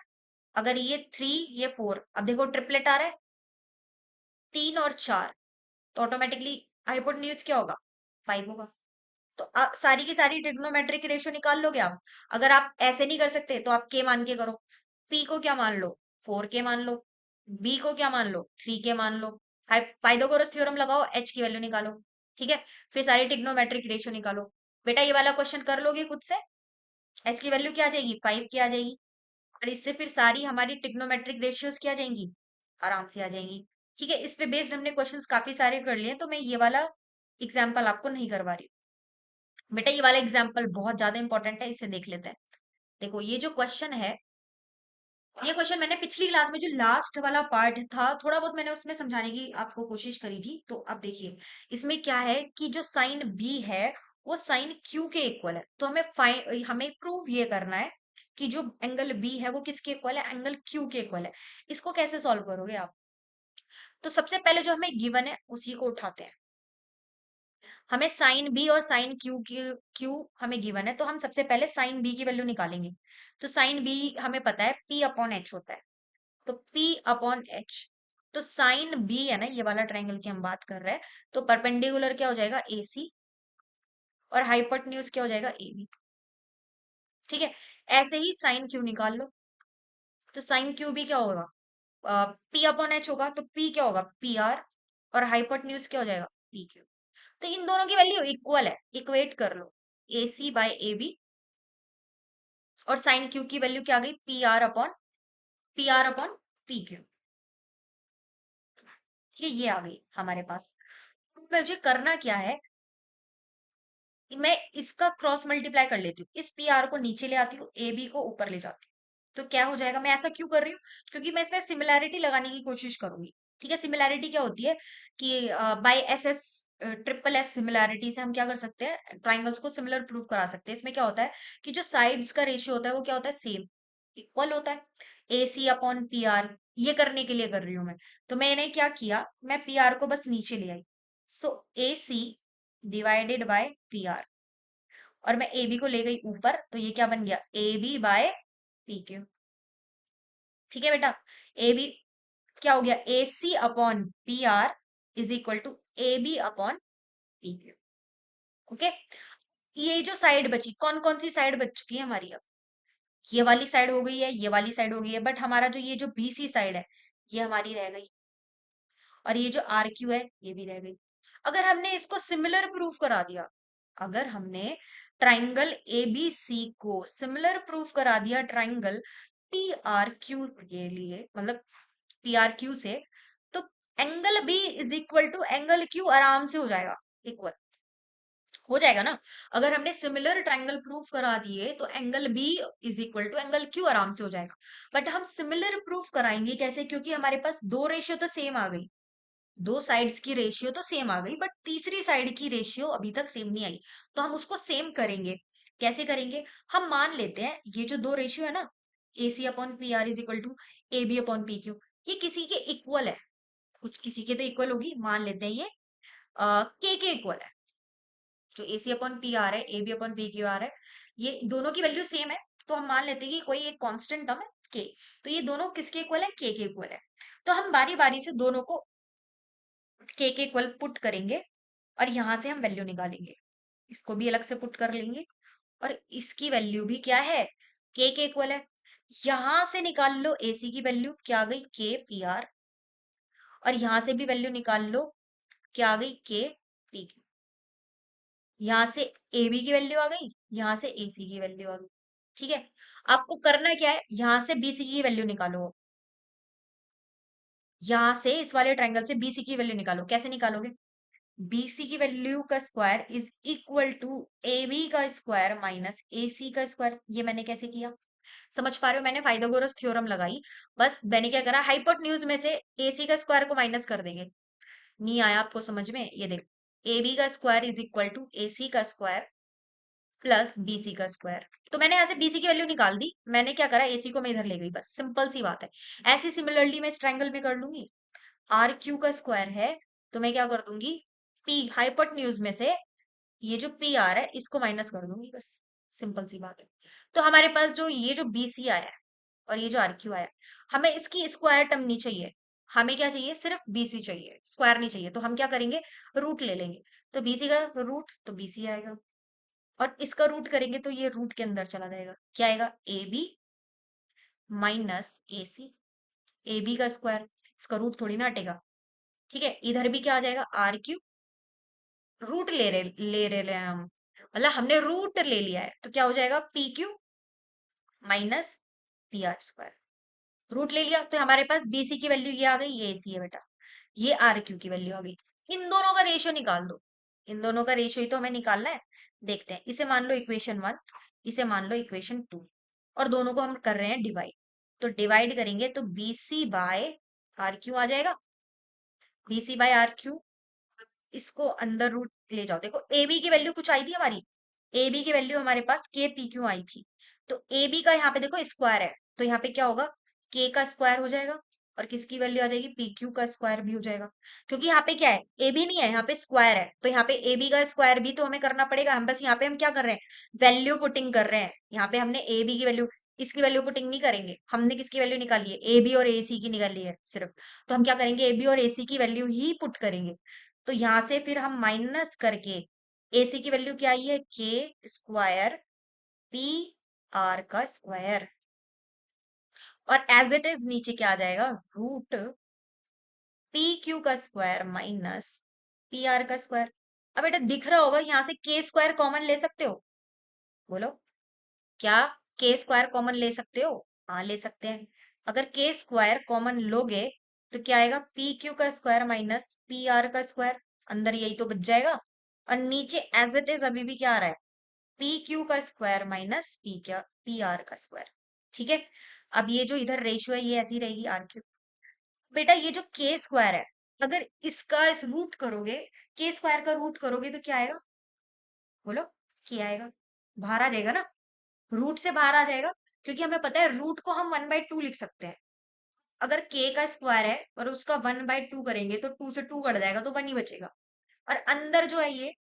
अगर ये 3, ये 4, अब देखो ट्रिपलेट आ रहा है, 3 और 4, तो ऑटोमेटिकली हाइपोटेन्यूज क्या होगा? 5 होगा। तो सारी की सारी ट्रिग्नोमेट्रिक रेशियो निकाल लोगे आप। अगर आप ऐसे नहीं कर सकते, तो आप के मान के करो। पी को क्या मान लो? 4 के मान लो। बी को क्या मान लो? 3 के मान लो। पाइथागोरस थ्योरम लगाओ, एच की वैल्यू निकालो। ठीक है, फिर सारी ट्रिग्नोमेट्रिक रेशियो निकालो। बेटा ये वाला क्वेश्चन कर लोगे खुद से? एच की वैल्यू क्या आ जाएगी? 5 की आ जाएगी। और इससे फिर सारी हमारी ट्रिग्नोमेट्रिक रेशियोज क्या आ जाएंगी? आराम से आ जाएंगी। ठीक है, इस पे बेस्ड हमने क्वेश्चंस काफी सारे कर लिए, तो मैं ये वाला एग्जाम्पल आपको नहीं करवा रही हूँ। बेटा ये वाला एग्जाम्पल बहुत ज्यादा इंपॉर्टेंट है, इसे देख लेते हैं। देखो ये जो क्वेश्चन है, ये क्वेश्चन मैंने पिछली क्लास में जो लास्ट वाला पार्ट था, थोड़ा बहुत मैंने उसमें समझाने की आपको कोशिश करी थी। तो अब देखिए, इसमें क्या है कि जो साइन बी है वो साइन क्यू के इक्वल है। तो हमें प्रूव ये करना है कि जो एंगल बी है वो किसके इक्वल है? एंगल क्यू के इक्वल है। इसको कैसे सॉल्व करोगे आप? तो सबसे पहले जो हमें गिवन है उसी को उठाते हैं। हमें साइन बी और साइन क्यू हमें गिवन है, तो हम सबसे पहले साइन बी की वैल्यू निकालेंगे। तो साइन बी हमें पता है पी अपॉन एच होता है, तो P अपॉन एच। तो साइन बी है ना, ये वाला ट्रायंगल की हम बात कर रहे हैं, तो परपेंडिकुलर क्या हो जाएगा? AC, और हाइपोटेन्यूज क्या हो जाएगा? AB। ठीक है, ऐसे ही साइन क्यू निकाल लो। तो साइन क्यू भी क्या होगा? P अपॉन एच होगा, तो P क्या होगा? PR। और हाइपोटेन्यूज क्या हो जाएगा, पी क्यू। तो इन दोनों की वैल्यू इक्वल है, इक्वेट कर लो, ए सी बाय ए बी, और साइन क्यू की वैल्यू क्या आ गई, P R upon P Q. ये आ गई हमारे पास। मुझे करना क्या है, मैं इसका क्रॉस मल्टीप्लाई कर लेती हूँ, इस पी आर को नीचे ले आती हूँ, ए बी को ऊपर ले जाती हूँ। तो क्या हो जाएगा, मैं ऐसा क्यों कर रही हूँ, क्योंकि मैं इसमें सिमिलैरिटी लगाने की कोशिश करूंगी। ठीक है, सिमिलैरिटी क्या होती है कि bye S S triple S similarity से हम क्या कर सकते हैं, ट्राइंगल्स को सिमिलर प्रूव करा सकते हैं। इसमें क्या होता है कि जो साइड्स का रेशियो होता है वो क्या होता है, सेम, इक्वल होता है, ए सी अपॉन पी आर। ये करने के लिए कर रही हूँ मैं। तो मैंने क्या किया, मैं पी आर को बस नीचे ले आई, so A C divided by P R, और मैं ए बी को ले गई ऊपर, तो ये क्या बन गया, A B by P Q. ठीक है बेटा, ए बी क्या हो गया, A C upon P R is equal to A B upon P Q. Okay, ये जो साइड बची, कौन कौन सी साइड बच चुकी है हमारी अब, ये वाली साइड हो गई है, ये वाली साइड हो गई है, बट हमारा जो ये जो बी सी साइड है ये हमारी रह गई, और ये जो आर क्यू है ये भी रह गई। अगर हमने इसको सिमिलर प्रूफ करा दिया, अगर हमने ट्राइंगल ए बी सी को सिमिलर प्रूफ करा दिया ट्राइंगल पी आर क्यू के लिए, मतलब पी आर क्यू से, तो angle B is equal to angle Q आराम से हो जाएगा, इक्वल हो जाएगा ना। अगर हमने सिमिलर ट्राइंगल प्रूफ करा दिए तो angle B is equal to angle Q आराम से हो जाएगा। बट हम सिमिलर प्रूफ कराएंगे कैसे, क्योंकि हमारे पास दो रेशियो तो सेम आ गई, दो साइड्स की रेशियो तो सेम आ गई, बट तीसरी साइड की रेशियो अभी तक सेम नहीं आई। तो हम उसको सेम करेंगे। कैसे करेंगे, हम मान लेते हैं ये जो दो रेशियो है ना, A C upon P R is equal to A B upon P Q, ये किसी के इक्वल है, कुछ किसी के तो इक्वल होगी, मान लेते हैं ये के इक्वल है। जो A C upon P R है, A B upon P Q R है, ये दोनों की वैल्यू सेम है। तो हम मान लेते हैं कि कोई एक कांस्टेंट टर्म है के, तो ये दोनों किसके इक्वल है, के इक्वल है। तो हम बारी बारी से दोनों को के इक्वल पुट करेंगे, और यहां से हम वैल्यू निकालेंगे, इसको भी अलग से पुट कर लेंगे, और इसकी वैल्यू भी क्या है, के इक्वल है। यहां से निकाल लो एसी की वैल्यू, क्या आ गई, के पी आर, और यहां से भी वैल्यू निकाल लो, क्या आ गई, के पी क्यू। यहां से ए बी की वैल्यू आ गई, यहां से ए सी की वैल्यू आ गई। ठीक है, आपको करना क्या है, यहां से बी सी की वैल्यू निकालो, यहां से इस वाले ट्रायंगल से बी सी की वैल्यू निकालो। कैसे निकालोगे, बी सी की वैल्यू का square is equal to A B का स्क्वायर माइनस ए सी का स्क्वायर। ये मैंने कैसे किया, समझ पा रहे हो, मैंने पाइथागोरस थ्योरम लगाई। बस मैंने क्या करा, हाइपोटेन्यूज में से ए सी का स्क्वायर को माइनस कर देंगे। नहीं आया आपको समझ में, ये देख, ए बी का square is equal to A C का स्क्वायर प्लस बीसी का स्क्वायर। तो मैंने यहाँ से बीसी की वैल्यू निकाल दी, मैंने क्या करा, एसी को मैं इधर ले गई, बस सिंपल सी बात है। ऐसी सिमिलरली मैं इस ट्रायंगल में कर लूंगी, आर क्यू का स्क्वायर है, तो मैं क्या कर दूंगी, पी हाइपोटेन्यूज में से ये जो पी आर है इसको माइनस कर दूंगी, बस सिंपल सी बात है। तो हमारे पास जो ये जो बीसी आया है और ये जो आर क्यू आया है, हमें इसकी स्क्वायर टर्म नहीं चाहिए, हमें क्या चाहिए, सिर्फ बीसी चाहिए, स्क्वायर नहीं चाहिए। तो हम क्या करेंगे, रूट ले लेंगे, तो बीसी का रूट तो बीसी आएगा, और इसका रूट करेंगे तो ये रूट के अंदर चला जाएगा, क्या आएगा, A B minus A C, A B का स्क्वायर, इसका रूट थोड़ी ना हटेगा। ठीक है, इधर भी क्या आ जाएगा, आर क्यू, रूट ले रहे हैं हम, मतलब हमने रूट ले लिया है, तो क्या हो जाएगा, P Q minus P R square. Root ले लिया तो हमारे पास बीसी की वैल्यू ये आ गई, ये सी है बेटा, ये आर क्यू की वैल्यू आ गई। इन दोनों का रेशियो निकाल दो, इन दोनों का रेशियो ही तो हमें निकालना है। देखते हैं, इसे मान लो इक्वेशन वन, इसे मान लो इक्वेशन टू, और दोनों को हम कर रहे हैं डिवाइड। तो डिवाइड करेंगे तो बीसी बाय आर क्यू आ जाएगा, बीसी बाय आर क्यू, इसको अंदर रूट ले जाओ। देखो ए बी की वैल्यू कुछ आई थी हमारी, ए बी की वैल्यू हमारे पास के पी क्यू आई थी, तो ए बी का यहाँ पे देखो स्क्वायर है, तो यहाँ पे क्या होगा, के का स्क्वायर हो जाएगा, और किसकी वैल्यू आ जाएगी, पी क्यू का स्क्वायर भी हो जाएगा। क्योंकि यहाँ पे क्या है, ए बी नहीं है, यहाँ पे स्क्वायर है, तो यहाँ पे ए बी का स्क्वायर भी तो हमें करना पड़ेगा। हम बस यहाँ पे हम क्या कर रहे हैं, वैल्यू पुटिंग कर रहे हैं। यहाँ पे हमने ए बी की वैल्यू, इसकी वैल्यू पुटिंग नहीं करेंगे, हमने किसकी वैल्यू निकाली है, ए बी और ए सी की निकाली है सिर्फ। तो हम क्या करेंगे, ए बी और ए सी की वैल्यू ही पुट करेंगे। तो यहां से फिर हम माइनस करके, एसी की वैल्यू क्या आई है, के स्क्वायर पी आर का स्क्वायर, और एज इट इज नीचे क्या आ जाएगा, रूट पी क्यू का स्क्वायर माइनस पी आर का स्क्वायर। अब बेटा दिख रहा होगा यहाँ से के स्क्वायर कॉमन ले सकते हो, बोलो क्या के स्क्वायर कॉमन ले सकते हो? हाँ ले सकते हैं। अगर के स्क्वायर कॉमन लोगे तो क्या आएगा, पी क्यू का स्क्वायर माइनस पी आर का स्क्वायर, अंदर यही तो बच जाएगा। और नीचे एज इट इज अभी भी क्या आ रहा है, पी क्यू का स्क्वायर माइनस पी आर का स्क्वायर। ठीक है, अब ये जो इधर रेशियो है ये ऐसी रहेगी आर क्यू। बेटा ये जो के स्क्वायर है, अगर इसका इस रूट करोगे, के स्क्वायर का रूट करोगे तो क्या आएगा, बोलो क्या आएगा, बाहर आ जाएगा ना, रूट से बाहर आ जाएगा। क्योंकि हमें पता है रूट को हम 1/2 लिख सकते हैं। अगर के का स्क्वायर है और उसका 1/2 करेंगे तो 2 से 2 कट जाएगा तो 1 ही बचेगा। और अंदर जो है ये,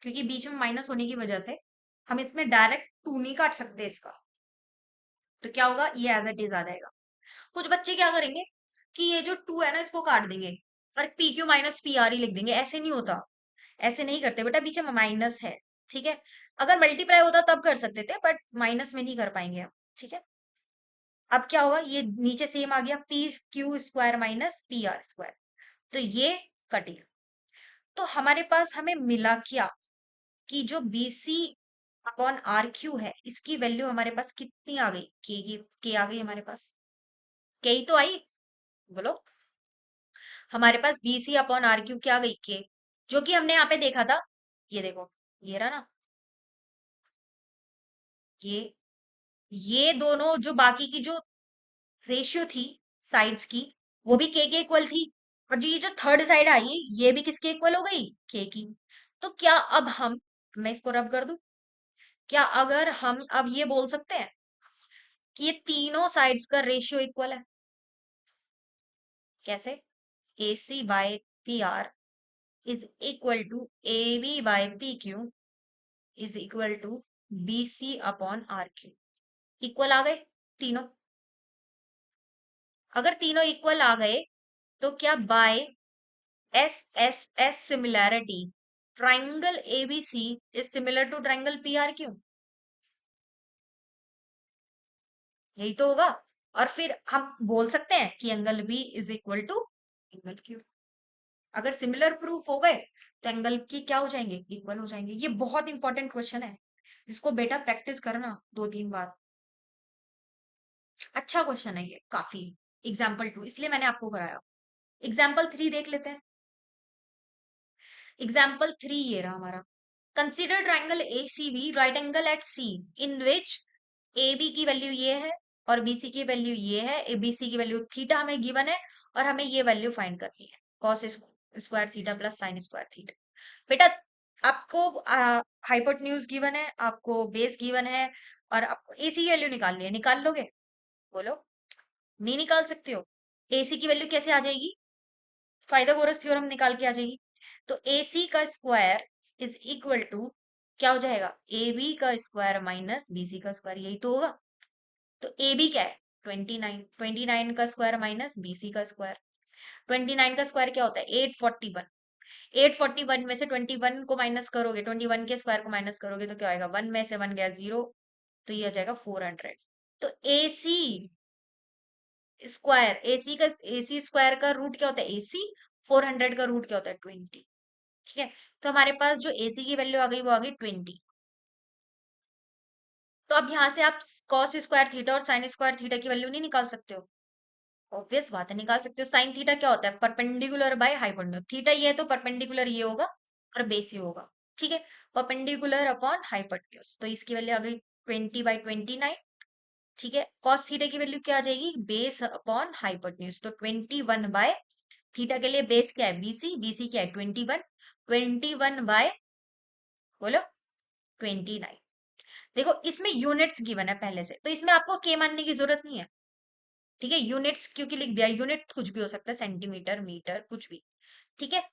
क्योंकि बीच में माइनस होने की वजह से हम इसमें डायरेक्ट 2 नहीं काट सकते इसका, तो क्या होगा, ये एज इट इज आ जाएगा। कुछ बच्चे क्या करेंगे कि ये जो 2 है ना इसको काट देंगे और P Q minus P R ही लिख देंगे। ऐसे नहीं होता, ऐसे नहीं करते बेटा, पीछे माइनस है। ठीक है, अगर मल्टीप्लाई होता तब कर सकते थे, बट माइनस में नहीं कर पाएंगे हम। ठीक है, अब क्या होगा, ये नीचे सेम आ गया, P Q square minus P R square, तो ये कट गया। तो हमारे पास हमें मिला क्या, कि जो B C upon R Q है इसकी वैल्यू हमारे पास कितनी आ गई, के आ गई हमारे पास, के ही तो आई, बोलो। हमारे पास B C upon R Q क्या आ गई, के, जो कि हमने यहाँ पे देखा था, ये देखो, ये रहा ना, ये ये दोनों जो बाकी की जो रेशियो थी साइड्स की, वो भी के इक्वल थी। और जो ये जो थर्ड साइड आई है ये भी किसके इक्वल हो गई, के की। तो क्या अब हम, मैं इसको रब कर दूं, क्या अगर हम अब ये बोल सकते हैं कि ये तीनों साइड्स का रेशियो इक्वल है? कैसे, A C by P R is equal to A B by P Q is equal to B C upon R Q. Equal आ गए तीनों? अगर तीनों इक्वल आ गए तो क्या by S S S similarity triangle ABC is similar to triangle PRQ? यही तो होगा। और फिर हम बोल सकते हैं कि angle B is equal to angle Q. अगर सिमिलर प्रूफ हो गए तो एंगल की क्या हो जाएंगे, इक्वल हो जाएंगे। ये बहुत इंपॉर्टेंट क्वेश्चन है, इसको बेटा प्रैक्टिस करना 2-3 बार। अच्छा क्वेश्चन है ये काफी। एग्जाम्पल 2 इसलिए मैंने आपको कराया। एग्जाम्पल 3 देख लेते हैं। एग्जाम्पल 3 ये रहा हमारा। Consider triangle A C B right angle at C in which A B की वैल्यू ये है और बी सी की वैल्यू ये है। ए बी सी की वैल्यू थीटा हमें गिवन है और हमें ये वैल्यू फाइंड करनी है, cos square theta plus sign square theta. बेटा आपको हाइपोटेन्यूज गिवन है, आपको बेस गिवन है, और आपको ए सी की वैल्यू निकालनी है। निकाल लोगे, बोलो नहीं निकाल सकते हो? ए सी की वैल्यू कैसे आ जाएगी, पाइथागोरस थ्योरम निकाल के आ जाएगी। तो ए सी का स्क्वायर इज इक्वल टू क्या हो जाएगा, ए बी का स्क्वायर माइनस बी सी का स्क्वायर, यही तो होगा। तो ए बी क्या है, 29, 29 का स्क्वायर माइनस बी सी का स्क्वायर। 29 का स्क्वायर क्या होता है, 841। 841 में से 21 को माइनस करोगे, 21 के स्क्वायर को माइनस करोगे तो क्या आएगा, 1 में से 1 गया 0, तो ये आ जाएगा 400। तो A C square, A C square का रूट क्या होता है, ए सी। 400 का रूट क्या होता है, 20। ठीक है, तो हमारे पास जो AC की वैल्यू आ गई वो आ गई 20। तो अब यहाँ से आप कॉस स्क्वायर थीटा और साइन स्क्वायर थीटा की वैल्यू नहीं निकाल सकते हो? ऑब्वियस बात है, निकाल सकते हो। साइन थीटा क्या होता है, परपेंडिकुलर बाय हाइपोटेन्यूज। थीटा ये है तो परपेंडिकुलर ये होगा और बेस ये होगा। ठीक है, परपेंडिकुलर अपॉन हाइपोटेन्यूज, तो इसकी वैल्यू आ गई 20/29। ठीक है, कॉस थीटा की वैल्यू क्या आ जाएगी, बेस अपॉन हाइपोटेन्यूज, तो 21 बाय थीटा के लिए बेस क्या है, बीसी, बीसी क्या है 21, 21 बाय, बोलो 29। देखो इसमें यूनिट्स गिवन है पहले से, तो इसमें आपको के मानने की जरूरत नहीं है। ठीक है, यूनिट्स क्योंकि लिख दिया, यूनिट कुछ भी हो सकता है, सेंटीमीटर मीटर कुछ भी। ठीक है,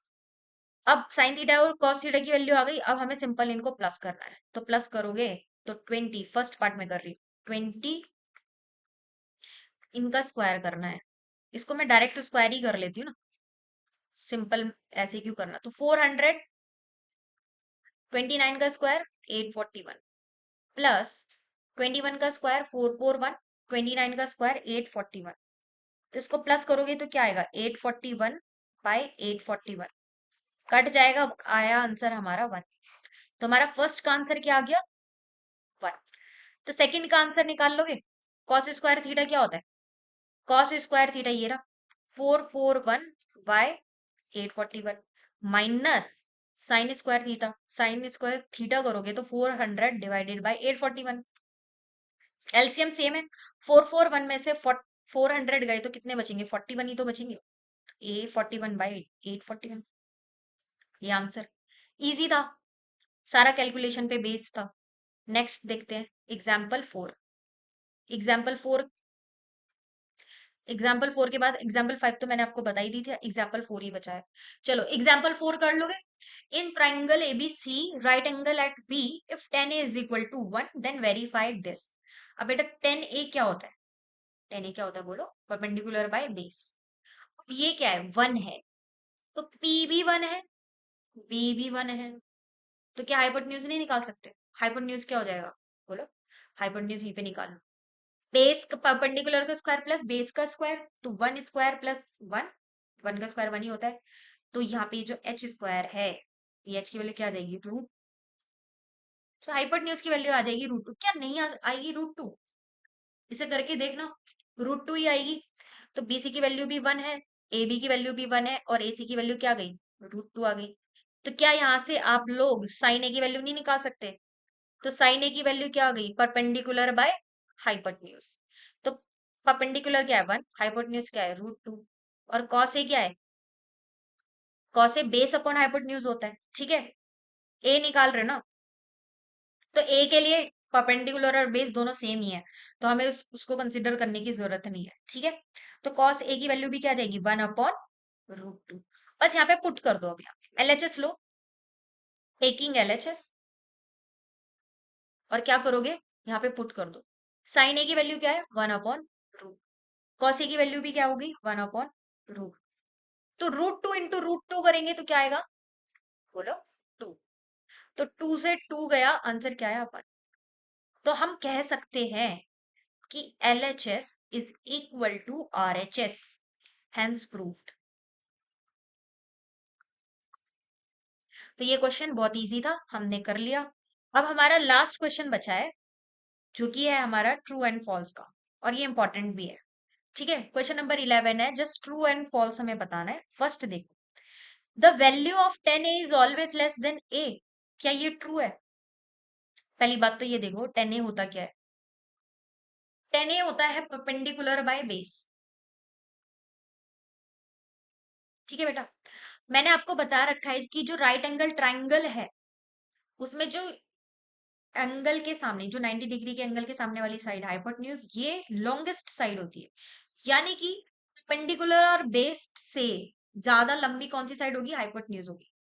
अब साइन थीटा और कॉस थीटा की वैल्यू आ गई। अब हमें सिंपल इनको प्लस करना है, तो प्लस करोगे तो 20, फर्स्ट पार्ट में कर रही हूँ 20, इनका स्क्वायर करना है। इसको मैं डायरेक्ट स्क्वायर ही कर लेती हूँ ना, सिंपल। ऐसे क्यों करना, तो 400, 29 का स्क्वायर 841 प्लस 21 का स्क्वायर 441, 29 का स्क्वायर 841। तो इसको प्लस करोगे तो क्या आएगा, 841 बाय 841 कट जाएगा, आया आंसर हमारा 1। तो हमारा फर्स्ट का आंसर क्या आ गया? 1। तो सेकंड का आंसर निकाल लोगे। कॉस स्क्वायर थीटा क्या होता है? कॉस स्क्वायर थीटा ये रहा 441 by 841 minus sine square theta. Sine square theta करोगे तो 400 डिवाइडेड बाय 841। एलसीएम सेम है। 441 में से 400 गए तो कितने बचेंगे? 41 ही तो बचेंगे। ए 41 बाई 841, ये आंसर। इजी था, सारा कैलकुलेशन पे बेस्ड था। नेक्स्ट देखते हैं एग्जाम्पल 4। एग्जाम्पल 4, एग्जाम्पल 4 के बाद एग्जाम्पल 5 तो मैंने आपको बता ही दी थी, एग्जाम्पल 4 ही बचा है। चलो एग्जाम्पल 4 कर लोगे। In triangle ABC right angle at B if 10a is equal to 1 then verify this. अब बेटा 10a क्या होता है? 10a क्या होता है बोलो? Perpendicular by base. ये क्या है? 1 है, तो P भी 1 है, B भी 1 है, तो क्या हाइपोटेन्यूज नहीं निकाल सकते? हाइपोटेन्यूज क्या हो जाएगा बोलो? हाइपोटेन्यूज यहीं पे निकालो। बेस परपेंडिकुलर का स्क्वायर प्लस बेस का स्क्वायर, तो 1 स्क्वायर प्लस 1, 1 का स्क्वायर 1 ही होता है। तो यहाँ पे जो h स्क्वायर है, ये h की वैल्यू क्या आ जाएगी? रूट। तो हाइपोटेन्यूज की वैल्यू आ जाएगी √2। क्या नहीं आएगी √2? इसे करके देखना, √2 ही आएगी। तो BC की वैल्यू भी 1 है, AB की वैल्यू भी 1 है, और AC की वैल्यू क्या आ गई? √2 आ गई। तो क्या यहाँ से आप लोग साइन A की वैल्यू नहीं निकाल सकते? तो साइन ए की वैल्यू क्या आ गई? Perpendicular by hypotenuse. तो परपेंडिकुलर क्या है? 1, हाइपोटेन्यूज क्या है? √2। और कॉस ए क्या है? कॉस ए बेस अपॉन हाइपोटेन्यूज होता है, ठीक है। ए निकाल रहे ना, तो ए के लिए परपेंडिकुलर और बेस दोनों सेम ही है, तो हमें उसको कंसिडर करने की जरूरत नहीं है, ठीक है। तो कॉस ए की वैल्यू भी क्या आ जाएगी? 1/√2। बस यहाँ पे पुट कर दो। अब यहाँ पे एलएचएस लो, टेकिंग एलएचएस, और क्या करोगे? यहाँ पे पुट कर दो। साइन ए की वैल्यू क्या है? 1/√। कॉस ए की वैल्यू भी क्या होगी? 1/√। तो √2 इंटू √2 करेंगे तो क्या आएगा बोलो? 2। तो 2 से 2 गया, आंसर क्या है? 1। तो हम कह सकते हैं कि LHS is equal to RHS, hence proved. तो ये क्वेश्चन बहुत इजी था, हमने कर लिया। अब हमारा लास्ट क्वेश्चन बचा है, जो कि है हमारा ट्रू एंड फॉल्स का, और ये इंपॉर्टेंट भी है, ठीक है। क्वेश्चन नंबर 11 है, जस्ट ट्रू एंड फॉल्स हमें बताना है। फर्स्ट देखो, the value of 10a is always less than a। क्या ये ट्रू है? पहली बात तो ये देखो 10a होता क्या है? 10a होता है परपेंडिकुलर बाय बेस, ठीक है बेटा। मैंने आपको बता रखा है कि जो राइट एंगल ट्राइंगल है, उसमें जो एंगल के सामने, जो 90 डिग्री के एंगल के सामने वाली साइड हाइपोटेन्यूज, ये लॉन्गेस्ट साइड होती है। यानी कि परपेंडिकुलर और बेस से ज्यादा लंबी कौन सी साइड होगी? हाइपोटेन्यूज होगी।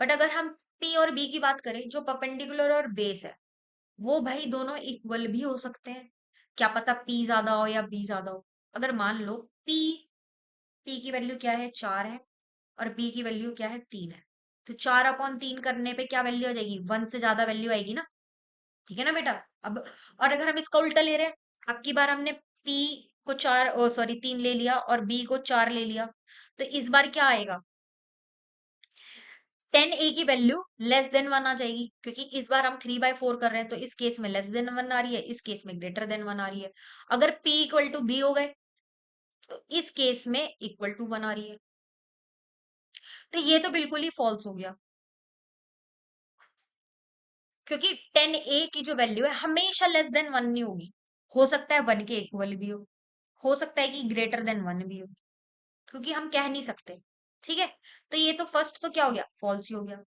बट अगर हम P और B की बात करें, जो परपेंडिकुलर और बेस है, वो भाई दोनों इक्वल भी हो सकते हैं। क्या पता P ज्यादा हो या B ज्यादा हो। अगर मान लो P की वैल्यू क्या है? 4 है, और B की वैल्यू क्या है? 3 है। तो 4/3 करने पे क्या वैल्यू आ जाएगी? 1 से ज्यादा वैल्यू आएगी ना, ठीक है ना बेटा। अब और अगर हम इसका उल्टा ले रहे हैं, अब की बार हमने P को 4, ओ सॉरी 3 ले लिया, और B को 4 ले लिया, तो इस बार क्या आएगा? 10a की वैल्यू लेस देन 1 आ जाएगी, क्योंकि इस बार हम 3/4 कर रहे हैं, तो इस केस में लेस देन 1 आ रही है, इस केस में ग्रेटर देन 1 आ रही है। अगर P इक्वल टू B हो गए, तो इस केस में इक्वल टू 1 आ रही है। तो ये तो बिल्कुल ही फॉल्स हो गया, क्योंकि 10a की जो वैल्यू है हमेशा लेस देन 1 नहीं होगी। हो सकता है 1 के इक्वल भी हो सकता है कि ग्रेटर देन 1 भी हो, क्योंकि हम कह नहीं सकते, ठीक है। तो ये तो फर्स्ट तो क्या हो गया? फॉल्स ही हो गया।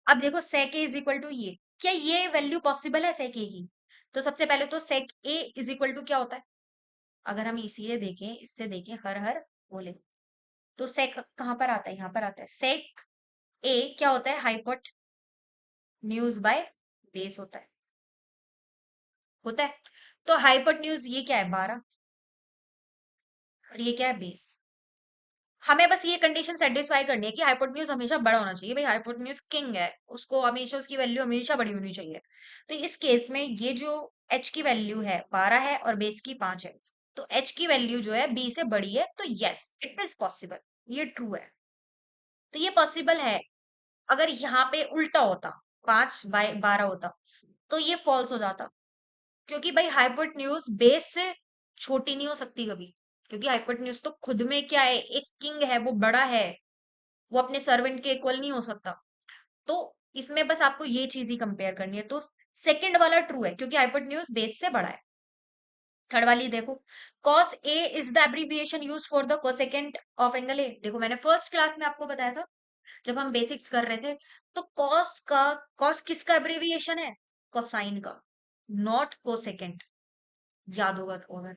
अब देखो sec a is equal to ये, क्या ये वैल्यू पॉसिबल है sec a की? तो सबसे पहले तो sec a is equal to क्या होता है? अगर हम इसीलिए देखें, इससे देखें, हर हर बोले, तो sec कहाँ पर आता है? यहाँ पर आता है। sec a क्या होता है? हाइपोटेन्यूज बाय बेस होता है। तो हाइपोटेन्यूज ये क्या है? 12, और ये क्या है? बेस। हमें बस ये कंडीशन सेटिस्फाई करनी है कि हाइपोटेन्यूज हमेशा बड़ा होना चाहिए। भाई हाइपोटेन्यूज किंग है, उसको हमेशा, उसकी वैल्यू हमेशा बड़ी होनी चाहिए। तो इस केस में ये जो h की वैल्यू है 12 है, और बेस की 5 है, तो h की वैल्यू जो है b से बड़ी है, तो यस इट इज पॉसिबल, ये ट्रू है। तो ये पॉसिबल है। अगर यहाँ पे उल्टा होता, 5/12 होता, तो ये फॉल्स हो जाता, क्योंकि भाई हाइपोटेन्यूज बेस से छोटी नहीं हो सकती कभी, क्योंकि हाइपोटेन्यूज तो खुद में क्या है, एक किंग है, वो बड़ा है, वो अपने सर्वेंट के इक्वल नहीं हो सकता। तो इसमें बस आपको ये चीज ही कंपेयर करनी है, तो सेकंड वाला ट्रू है, क्योंकि हाइपोटेन्यूज बेस से बड़ा है। थर्ड वाली देखो, cos A is the abbreviation use for the cosecant of angle A. देखो मैंने फर्स्ट क्लास में आपको बताया था, जब हम बेसिक्स कर रहे थे, तो cos किसका एब्रीविएशन है? कोसाइन का, नॉट कोसेकेंट। याद होगा तो अगर,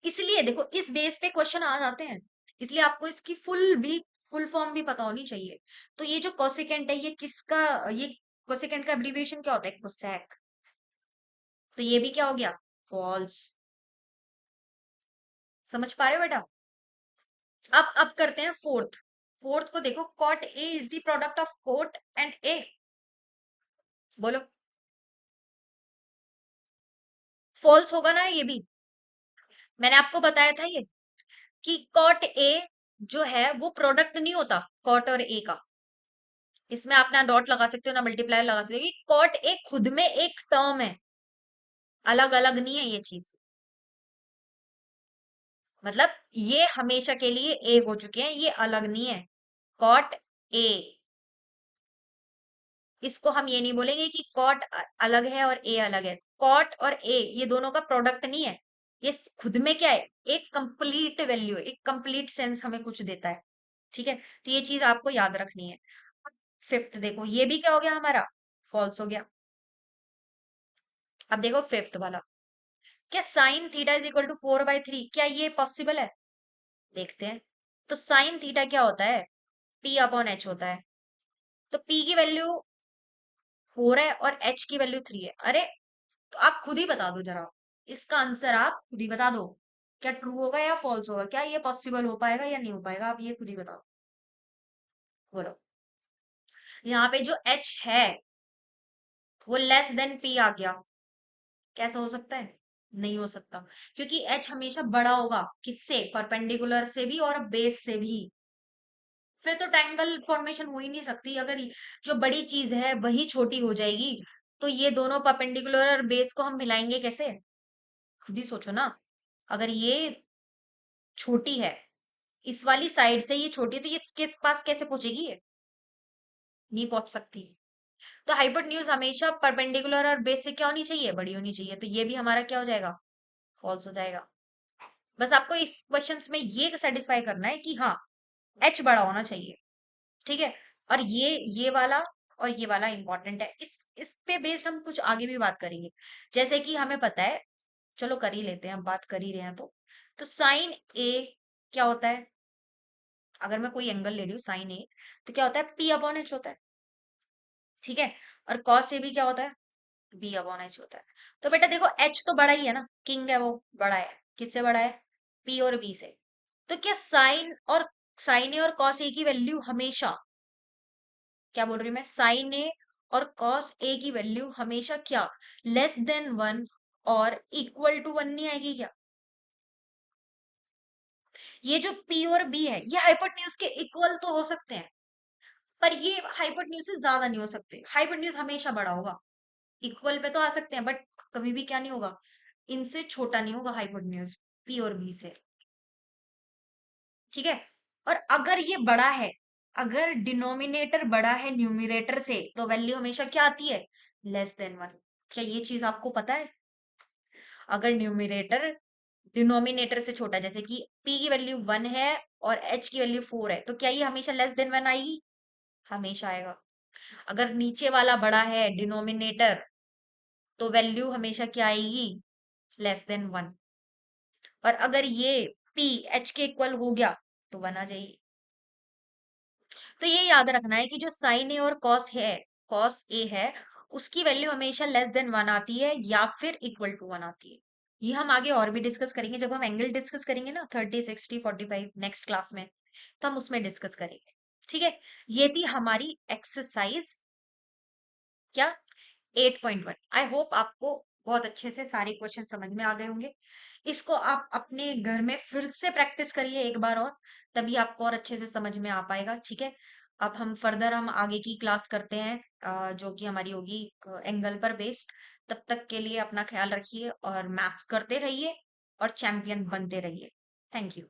इसलिए देखो इस बेस पे क्वेश्चन आ जाते हैं, इसलिए आपको इसकी फुल फॉर्म भी पता होनी चाहिए। तो ये जो कोसेकेंट है, ये किसका, ये कोसेकेंट का एब्रीविएशन क्या होता है? कोसेक। तो ये भी क्या हो गया? फॉल्स। समझ पा रहे हो बेटा? अब करते हैं फोर्थ। फोर्थ को देखो, cot A is the product of cot and A. बोलो, फॉल्स होगा ना ये भी? मैंने आपको बताया था ये, कि कॉट ए जो है वो प्रोडक्ट नहीं होता कॉट और ए का। इसमें आप ना डॉट लगा सकते हो ना मल्टीप्लायर लगा सकते हो, कि कॉट ए खुद में एक टर्म है, अलग अलग नहीं है ये चीज। मतलब ये हमेशा के लिए एक हो चुके हैं, ये अलग नहीं है। कॉट ए, इसको हम ये नहीं बोलेंगे कि कॉट अलग है और ए अलग है। कॉट और ए ये दोनों का प्रोडक्ट नहीं है, ये खुद में क्या है, एक कंप्लीट वैल्यू है, एक कंप्लीट सेंस हमें कुछ देता है। ठीक है, तो ये चीज आपको याद रखनी है। फिफ्थ देखो, ये भी क्या हो गया हमारा? फॉल्स हो गया। अब देखो फिफ्थ वाला, क्या sine theta is equal to 4/3, क्या ये पॉसिबल है? देखते हैं। तो साइन थीटा क्या होता है? पी अपॉन एच होता है। तो पी की वैल्यू 4 है और एच की वैल्यू 3 है। अरे, तो आप खुद ही बता दो जरा, इसका आंसर आप खुद ही बता दो, क्या ट्रू होगा या फॉल्स होगा, क्या ये पॉसिबल हो पाएगा या नहीं हो पाएगा, आप ये खुद ही बताओ। बोलो। यहाँ पे जो एच है वो लेस देन पी आ गया, कैसा हो सकता है? नहीं हो सकता, क्योंकि एच हमेशा बड़ा होगा, किससे? परपेंडिकुलर से भी और बेस से भी। फिर तो ट्रायंगल फॉर्मेशन हो ही नहीं सकती, अगर जो बड़ी चीज है वही छोटी हो जाएगी, तो ये दोनों परपेंडिकुलर और बेस को हम मिलाएंगे कैसे? खुद ही सोचो ना। अगर ये छोटी है, इस वाली साइड से ये छोटी है, तो ये इसके पास कैसे पहुंचेगी? ये नहीं पहुंच सकती। तो हाइपोटेन्यूज हमेशा परपेंडिकुलर और बेस से क्या होनी चाहिए? बड़ी होनी चाहिए। तो ये भी हमारा क्या हो जाएगा? फॉल्स हो जाएगा। बस आपको इस क्वेश्चंस में ये सेटिस्फाई करना है कि हाँ, एच बड़ा होना चाहिए। ठीक है, और ये वाला इंपॉर्टेंट है। इस पे बेस्ड हम कुछ आगे भी बात करेंगे। जैसे कि हमें पता है, चलो कर ही लेते हैं, हम बात कर ही रहे हैं तो साइन ए क्या होता है? अगर मैं कोई एंगल ले रही हूँ साइन ए, तो क्या होता है? पी अपॉन एच होता है। ठीक है, और कॉस ए भी क्या होता है? बी अपॉन एच होता है। तो बेटा देखो, एच तो बड़ा ही है ना, किंग है वो, बड़ा है। किससे बड़ा है? पी और बी से। तो क्या साइन ए और कॉस ए की वैल्यू हमेशा, क्या बोल रही हूँ मैं, साइन ए और कॉस ए की वैल्यू हमेशा क्या, लेस देन 1 और इक्वल टू 1 नहीं आएगी क्या? ये जो पी और बी है, ये हाइपोटेन्यूज के इक्वल तो हो सकते हैं, पर ये हाइपोटेन्यूज से ज्यादा नहीं हो सकते। हाइपोटेन्यूज हमेशा बड़ा होगा, इक्वल पे तो आ सकते हैं, बट कभी भी क्या नहीं होगा, इनसे छोटा नहीं होगा हाइपोटेन्यूज, पी और बी से। ठीक है, और अगर ये बड़ा है, अगर डिनोमिनेटर बड़ा है न्यूमरेटर से, तो वैल्यू हमेशा क्या आती है? Less than 1। क्या ये चीज आपको पता है? अगर न्यूमरेटर डिनोमिनेटर से छोटा, जैसे कि p की वैल्यू 1 है और h की वैल्यू 4 है, तो क्या ये हमेशा लेस देन 1 आएगी? हमेशा आएगा। अगर नीचे वाला बड़ा है डिनोमिनेटर, तो वैल्यू हमेशा क्या आएगी? Less than 1। और अगर ये p h के इक्वल हो गया, तो 1 आ जाएगी। तो ये याद रखना है कि जो साइन ए और कॉस ए है, उसकी वैल्यू हमेशा लेस देन 1 आती है या फिर इक्वल टू 1 आती है। ये हम आगे और भी डिस्कस करेंगे, जब हम एंगल डिस्कस करेंगे ना, 30, 60, 45 नेक्स्ट क्लास में, तो हम उसमें डिस्कस करेंगे। ठीक है, ये थी हमारी एक्सरसाइज क्या, 8.1। आई होप आपको बहुत अच्छे से सारे क्वेश्चन समझ में आ गए होंगे। इसको आप अपने घर में फिर से प्रैक्टिस करिए एक बार और, तभी आपको और अच्छे से समझ में आ पाएगा। ठीक है, अब हम आगे की क्लास करते हैं, जो कि हमारी होगी एंगल पर बेस्ड। तब तक के लिए अपना ख्याल रखिए और मैथ्स करते रहिए और चैंपियन बनते रहिए। Thank you.